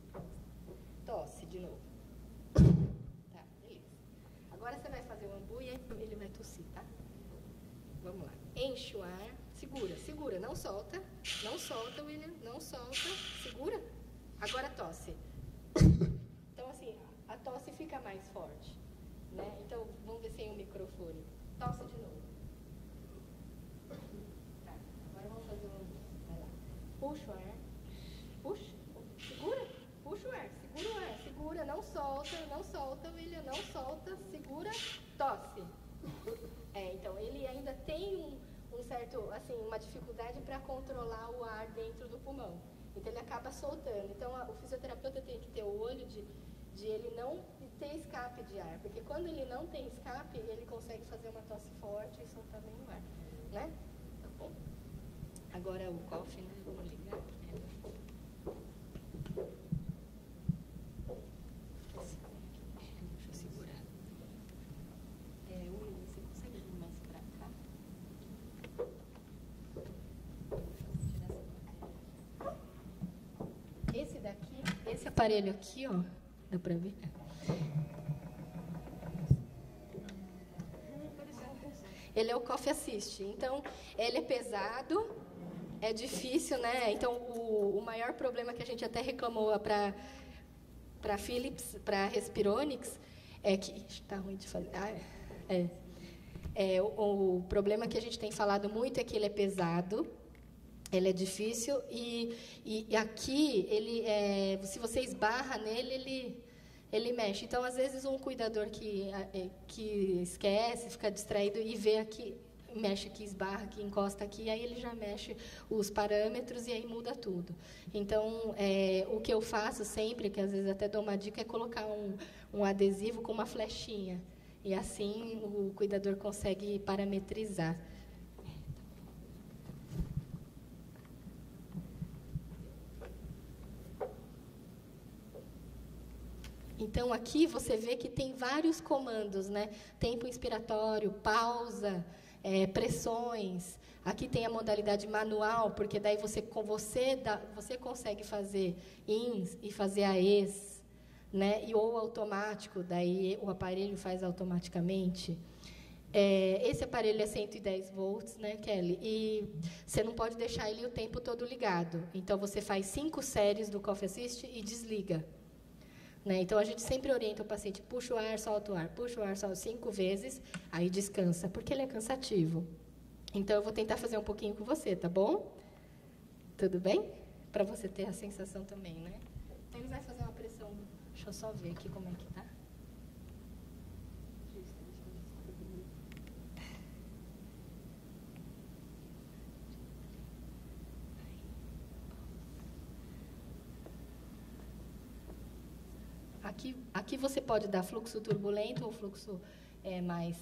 Tosse de novo. Tá, beleza. Agora você vai fazer o Ambu e aí ele vai tossir, tá? Vamos lá. Enche o ar. Segura, segura. Não solta. Não solta, William. Não solta. Segura. Agora tosse. Então, assim, a tosse fica mais forte. Né? Então, vamos ver sem o microfone. Tosse de novo. Tá, agora vamos fazer um... Vai lá. Puxa o ar. Puxa. Segura. Puxa o ar. Segura o ar. Segura. Não solta, William. Não solta. Segura. Tosse. Então, ele ainda tem um certo, assim, uma dificuldade para controlar o ar dentro do pulmão. Então, ele acaba soltando. Então, o fisioterapeuta tem que ter o olho de ele não ter escape de ar. Porque quando ele não tem escape, ele consegue fazer uma tosse forte e soltar bem o ar. Né? Tá bom? Agora, o coffee, né? Vamos ligar. Deixa eu segurar. William, você consegue vir mais pra cá? Esse daqui, esse aparelho aqui, ó, dá pra ver? Ele é o Coffee Assist. Então, ele é pesado, é difícil, né? Então, o maior problema que a gente até reclamou para Philips, para Respironics, é que... Está ruim de fazer. O problema que a gente tem falado muito é que ele é pesado. Ele é difícil e aqui, se você esbarra nele, ele mexe. Então, às vezes, um cuidador que esquece, fica distraído e vê aqui, mexe aqui, esbarra aqui, encosta aqui, aí ele já mexe os parâmetros e aí muda tudo. Então, o que eu faço sempre, que às vezes até dou uma dica, é colocar um adesivo com uma flechinha. E assim o cuidador consegue parametrizar. Então, aqui você vê que tem vários comandos, né? Tempo inspiratório, pausa, pressões. Aqui tem a modalidade manual, porque daí você consegue fazer ins e fazer AEs, né? Ou automático, daí o aparelho faz automaticamente. Esse aparelho é 110 volts, né, Kelly? E você não pode deixar ele o tempo todo ligado. Então, você faz 5 séries do Coffee Assist e desliga. Né? Então, a gente sempre orienta o paciente, puxa o ar, solta o ar, puxa o ar, solta 5 vezes, aí descansa, porque ele é cansativo. Então, eu vou tentar fazer um pouquinho com você, tá bom? Tudo bem? Para você ter a sensação também, né? Então, ele vai fazer uma pressão. Deixa eu só ver aqui como é que tá. Aqui você pode dar fluxo turbulento ou fluxo mais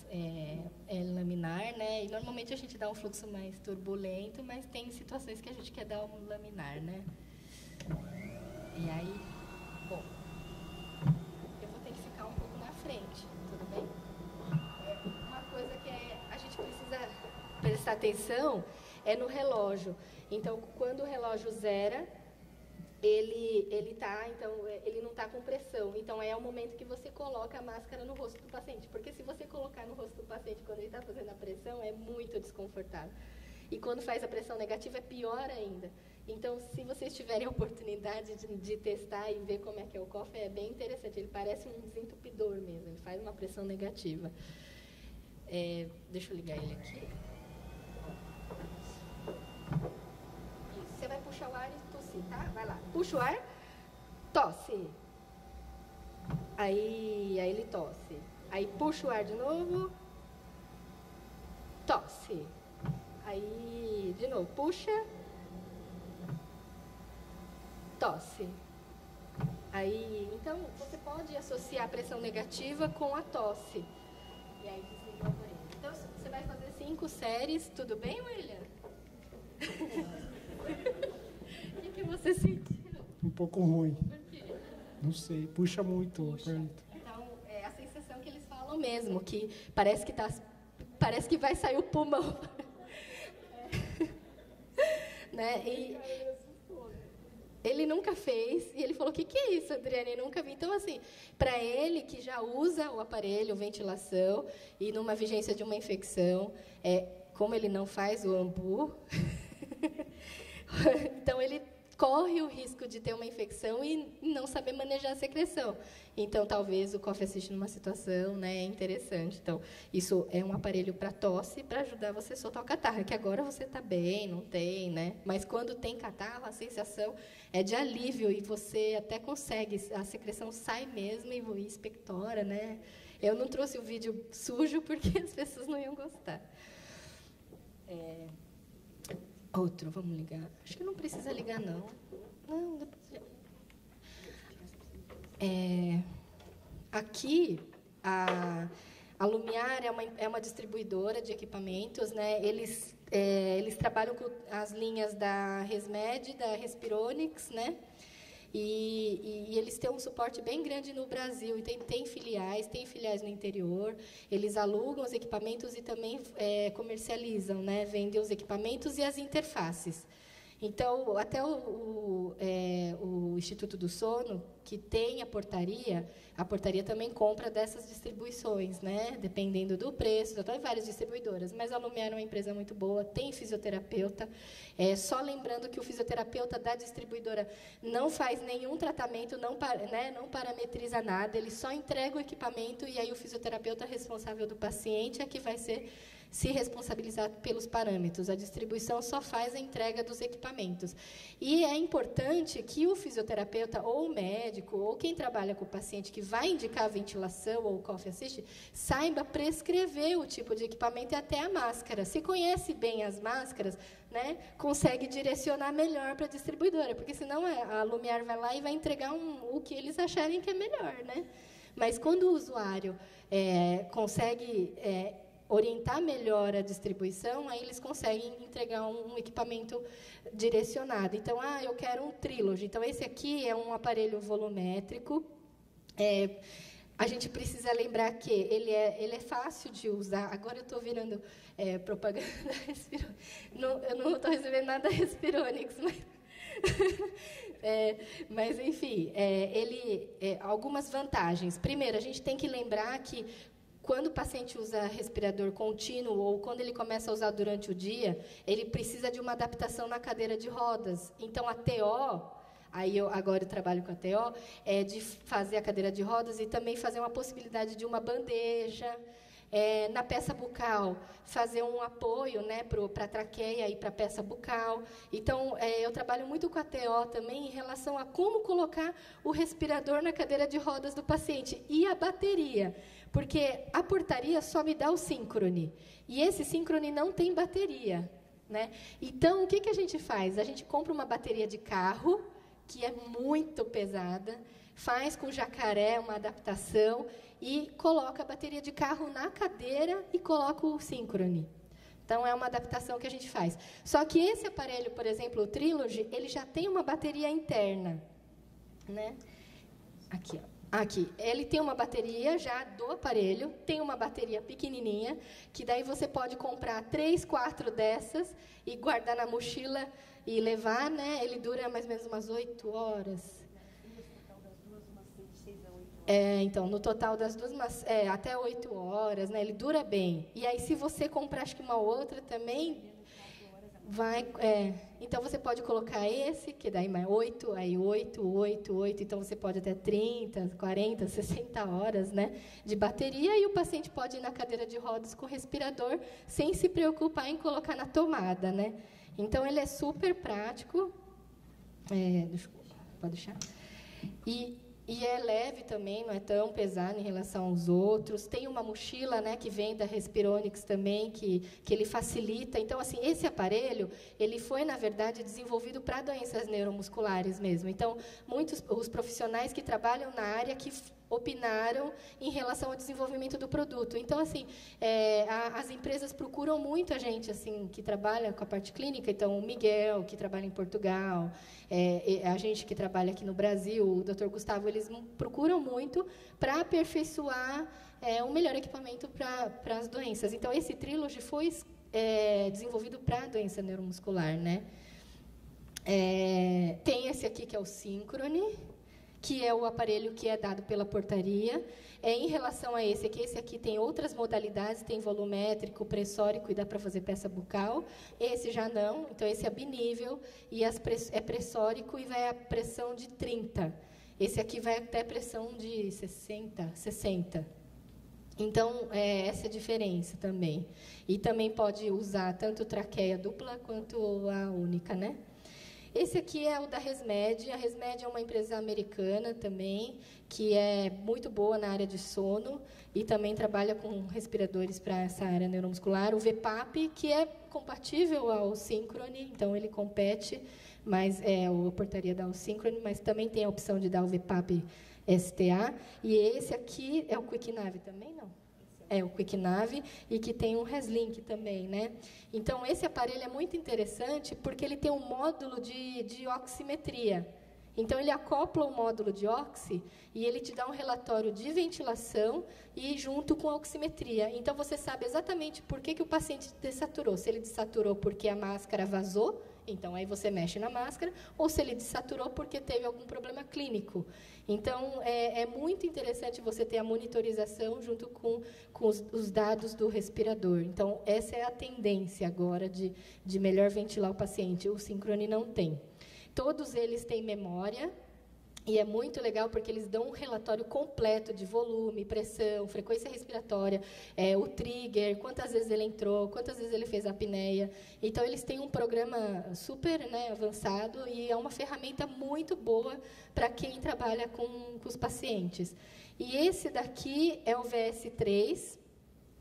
laminar, né? E normalmente a gente dá um fluxo mais turbulento, mas tem situações que a gente quer dar um laminar, né? E aí, bom, eu vou ter que ficar um pouco na frente, tudo bem? Uma coisa que a gente precisa prestar atenção é no relógio. Então, quando o relógio zera, ele não está com pressão. Então, é o momento que você coloca a máscara no rosto do paciente. Porque se você colocar no rosto do paciente quando ele está fazendo a pressão, é muito desconfortável. E quando faz a pressão negativa, é pior ainda. Então, se vocês tiverem a oportunidade de testar e ver como é que é o coffee, é bem interessante. Ele parece um desentupidor mesmo. Ele faz uma pressão negativa. Deixa eu ligar ele aqui. Isso. Você vai puxar o ar e tossir, tá? Vai lá. Puxa o ar, tosse. Aí ele tosse. Aí puxa o ar de novo, tosse. Aí, de novo, puxa, tosse. Aí, então, você pode associar a pressão negativa com a tosse. E aí, desliga o aparelho. Então, você vai fazer 5 séries. Tudo bem, William? O que você sentiu? Um pouco ruim. Por quê? Não sei, puxa muito. Puxa. Então, é a sensação que eles falam mesmo, que parece que vai sair o pulmão. Né? E ele nunca fez, e ele falou, o que é isso, Adriane? Eu nunca vi. Então, assim, para ele, que já usa o aparelho, ventilação, e numa vigência de uma infecção, como ele não faz o AMPU, então ele corre o risco de ter uma infecção e não saber manejar a secreção. Então, talvez o Coffee Assist numa situação, né, é interessante. Então, isso é um aparelho para tosse, para ajudar você a soltar o catarro, que agora você está bem, não tem, né? Mas quando tem catarro, a sensação é de alívio e você até consegue, a secreção sai mesmo e expectora, né? Eu não trouxe o vídeo sujo porque as pessoas não iam gostar. Outro, vamos ligar. Acho que não precisa ligar, não. Não, depois... Aqui, a Lumiar é uma distribuidora de equipamentos, né? Eles trabalham com as linhas da Resmed, da Respironics, né? E eles têm um suporte bem grande no Brasil. E tem filiais no interior. Eles alugam os equipamentos e também comercializam, né? Vendem os equipamentos e as interfaces. Então, até o Instituto do Sono, que tem a portaria também compra dessas distribuições, né? Dependendo do preço, tem várias distribuidoras. Mas a Lumiar é uma empresa muito boa, tem fisioterapeuta. Só lembrando que o fisioterapeuta da distribuidora não faz nenhum tratamento, não parametriza nada, ele só entrega o equipamento e aí o fisioterapeuta responsável do paciente é que vai ser se responsabilizar pelos parâmetros. A distribuição só faz a entrega dos equipamentos. E é importante que o fisioterapeuta ou o médico, ou quem trabalha com o paciente que vai indicar a ventilação ou o coffee assist, saiba prescrever o tipo de equipamento e até a máscara. Se conhece bem as máscaras, né, consegue direcionar melhor para a distribuidora, porque senão a Lumiar vai lá e vai entregar o que eles acharem que é melhor, né? Mas quando o usuário consegue orientar melhor a distribuição, aí eles conseguem entregar um equipamento direcionado. Então, eu quero um Trilogy. Então, esse aqui é um aparelho volumétrico. A gente precisa lembrar que ele é fácil de usar. Agora eu estou virando propaganda da Respironics. Eu não estou recebendo nada da Respironics, mas enfim, algumas vantagens. Primeiro, a gente tem que lembrar que quando o paciente usa respirador contínuo ou quando ele começa a usar durante o dia, ele precisa de uma adaptação na cadeira de rodas. Então, a TO, agora eu trabalho com a TO, é de fazer a cadeira de rodas e também fazer uma possibilidade de uma bandeja. Na peça bucal, fazer um apoio, né, para a traqueia e para a peça bucal. Então, eu trabalho muito com a TO também em relação a como colocar o respirador na cadeira de rodas do paciente e a bateria, porque a portaria só me dá o síncrone, e esse síncrone não tem bateria, né? Então, o que a gente faz? A gente compra uma bateria de carro, que é muito pesada, faz com jacaré uma adaptação e coloca a bateria de carro na cadeira e coloca o síncrone. Então, é uma adaptação que a gente faz. Só que esse aparelho, por exemplo, o Trilogy, ele já tem uma bateria interna, né? Aqui, ó. Aqui, ele tem uma bateria já do aparelho, tem uma bateria pequenininha, que daí você pode comprar 3, 4 dessas e guardar na mochila e levar, né? Ele dura mais ou menos umas 8 horas. Então, no total das duas, até 8 horas, né? Ele dura bem. E aí, se você comprar, acho que uma outra também, vai... então, você pode colocar esse, que daí mais 8, aí 8, 8, 8. Então, você pode até 30, 40, 60 horas, né, de bateria. E o paciente pode ir na cadeira de rodas com o respirador, sem se preocupar em colocar na tomada, né? Então, ele é super prático. Pode deixar. E é leve também, não é tão pesado em relação aos outros. Tem uma mochila, né, que vem da Respironics também, que ele facilita. Então, assim, esse aparelho, ele foi, na verdade, desenvolvido para doenças neuromusculares mesmo. Então, muitos os profissionais que trabalham na área que opinaram em relação ao desenvolvimento do produto. Então, assim, as empresas procuram muito a gente, assim, que trabalha com a parte clínica. Então, o Miguel, que trabalha em Portugal, a gente que trabalha aqui no Brasil, o Dr. Gustavo, eles procuram muito para aperfeiçoar um melhor equipamento para as doenças. Então, esse Trilogy foi desenvolvido para a doença neuromuscular, né? Tem esse aqui, que é o Synchrony, que é o aparelho que é dado pela portaria. Em relação a esse aqui tem outras modalidades, tem volumétrico, pressórico, e dá para fazer peça bucal. Esse já não, então esse é binível, e é pressórico e vai a pressão de 30. Esse aqui vai até pressão de 60. Então, essa é a diferença também. E também pode usar tanto traqueia dupla quanto a única, né? Esse aqui é o da ResMed. A ResMed é uma empresa americana também, que é muito boa na área de sono e também trabalha com respiradores para essa área neuromuscular. O VPAP, que é compatível ao Synchrony, então ele compete, mas a portaria dá o Synchrony, mas também tem a opção de dar o VPAP STA. E esse aqui é o QuickNav também, não? É o QuickNav, e que tem um ResLink também, né? Então, esse aparelho é muito interessante porque ele tem um módulo de oximetria. Então, ele acopla o módulo de oxi e ele te dá um relatório de ventilação e junto com a oximetria. Então, você sabe exatamente por que o paciente desaturou. Se ele desaturou porque a máscara vazou, então, aí você mexe na máscara, ou se ele desaturou porque teve algum problema clínico. Então, é muito interessante você ter a monitorização junto com os dados do respirador. Então, essa é a tendência agora de melhor ventilar o paciente. O Synchrony não tem. Todos eles têm memória, E é muito legal porque eles dão um relatório completo de volume, pressão, frequência respiratória, o trigger, quantas vezes ele entrou, quantas vezes ele fez a apneia. Então, eles têm um programa super, né, avançado e é uma ferramenta muito boa para quem trabalha com os pacientes. E esse daqui é o VS3,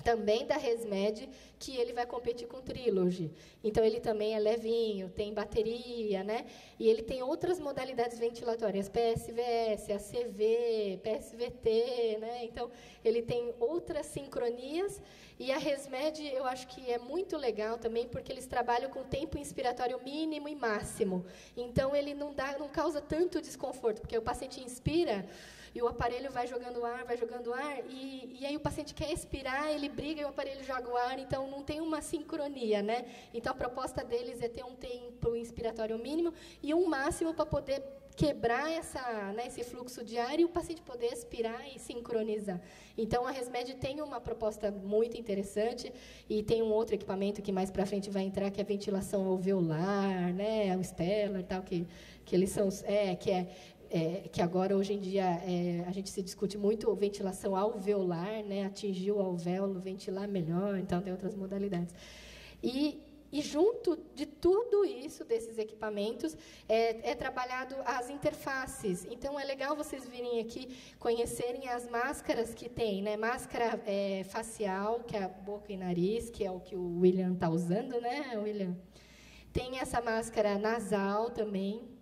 também da ResMed, que ele vai competir com o Trilogy. Então, ele também é levinho, tem bateria, né? E ele tem outras modalidades ventilatórias, PSVS, ACV, PSVT, né? Então, ele tem outras sincronias. E a ResMed, eu acho que é muito legal também, porque eles trabalham com tempo inspiratório mínimo e máximo. Então, ele não causa tanto desconforto, porque o paciente inspira e o aparelho vai jogando ar, e aí o paciente quer expirar, ele briga e o aparelho joga o ar, então não tem uma sincronia, né? Então, a proposta deles é ter um tempo inspiratório mínimo e um máximo para poder quebrar esse fluxo de ar e o paciente poder expirar e sincronizar. Então, a ResMed tem uma proposta muito interessante e tem um outro equipamento que mais para frente vai entrar, que é a ventilação alveolar, né? O Stellar e tal, que eles são... que agora, hoje em dia, a gente se discute muito ventilação alveolar, né? Atingir o alvéolo, ventilar melhor, então tem outras modalidades. E junto de tudo isso, desses equipamentos, é trabalhado as interfaces. Então, é legal vocês virem aqui, conhecerem as máscaras que tem, né? Máscara facial, que é a boca e nariz, que é o que o William está usando, né, William? Tem essa máscara nasal também,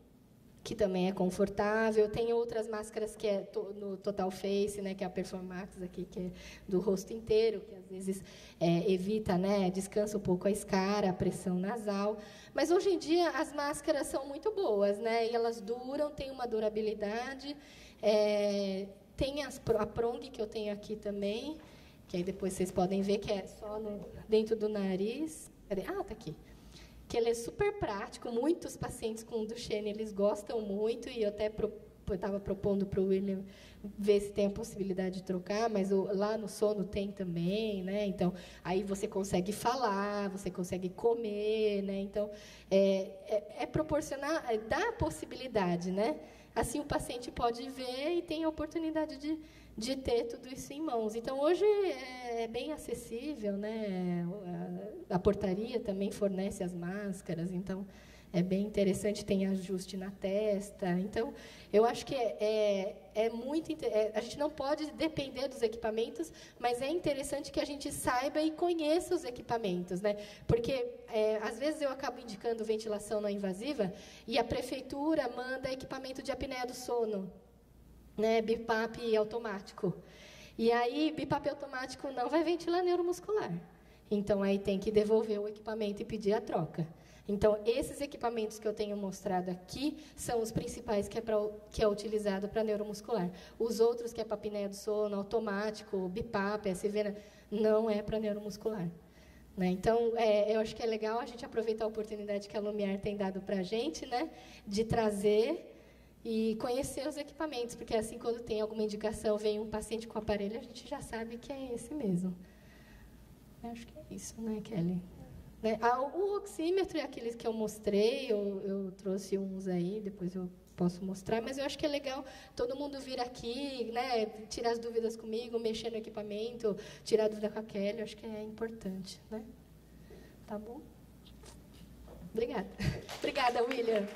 que também é confortável. Tem outras máscaras que é no Total Face, né, que é a Performax aqui, que é do rosto inteiro, que às vezes evita, né, descansa um pouco a escara, a pressão nasal. Mas hoje em dia as máscaras são muito boas, né, e elas duram, têm uma durabilidade. Tem a Prong que eu tenho aqui também, que aí depois vocês podem ver que é só dentro do nariz. Ah, tá aqui. Que ele é super prático, muitos pacientes com Duchenne, eles gostam muito, e eu até estava propondo para o William ver se tem a possibilidade de trocar, mas lá no sono tem também, né? Então, aí você consegue falar, você consegue comer, né? Então, proporcionar, dá a possibilidade, né? Assim, o paciente pode ver e tem a oportunidade de ter tudo isso em mãos. Então, hoje é bem acessível, né? A portaria também fornece as máscaras, então é bem interessante, tem ajuste na testa. Então, eu acho que a gente não pode depender dos equipamentos, mas é interessante que a gente saiba e conheça os equipamentos, né? Porque, às vezes, eu acabo indicando ventilação não invasiva e a prefeitura manda equipamento de apneia do sono, né, BiPAP automático. E aí, BiPAP automático não vai ventilar neuromuscular. Então, aí tem que devolver o equipamento e pedir a troca. Então, esses equipamentos que eu tenho mostrado aqui são os principais que é utilizado para neuromuscular. Os outros, que é para apneia do sono, automático, BiPAP, SV, não é para neuromuscular. Né? Então, eu acho que é legal a gente aproveitar a oportunidade que a Lumiar tem dado para a gente, né, de trazer e conhecer os equipamentos, porque assim, quando tem alguma indicação, vem um paciente com aparelho, a gente já sabe que é esse mesmo. Eu acho que é isso, né, Kelly? Né? O oxímetro é aqueles que eu mostrei, eu trouxe uns aí, depois eu posso mostrar, mas eu acho que é legal todo mundo vir aqui, né, tirar as dúvidas comigo, mexer no equipamento, tirar a dúvida com a Kelly, eu acho que é importante, né? Tá bom? Obrigada. Obrigada, William.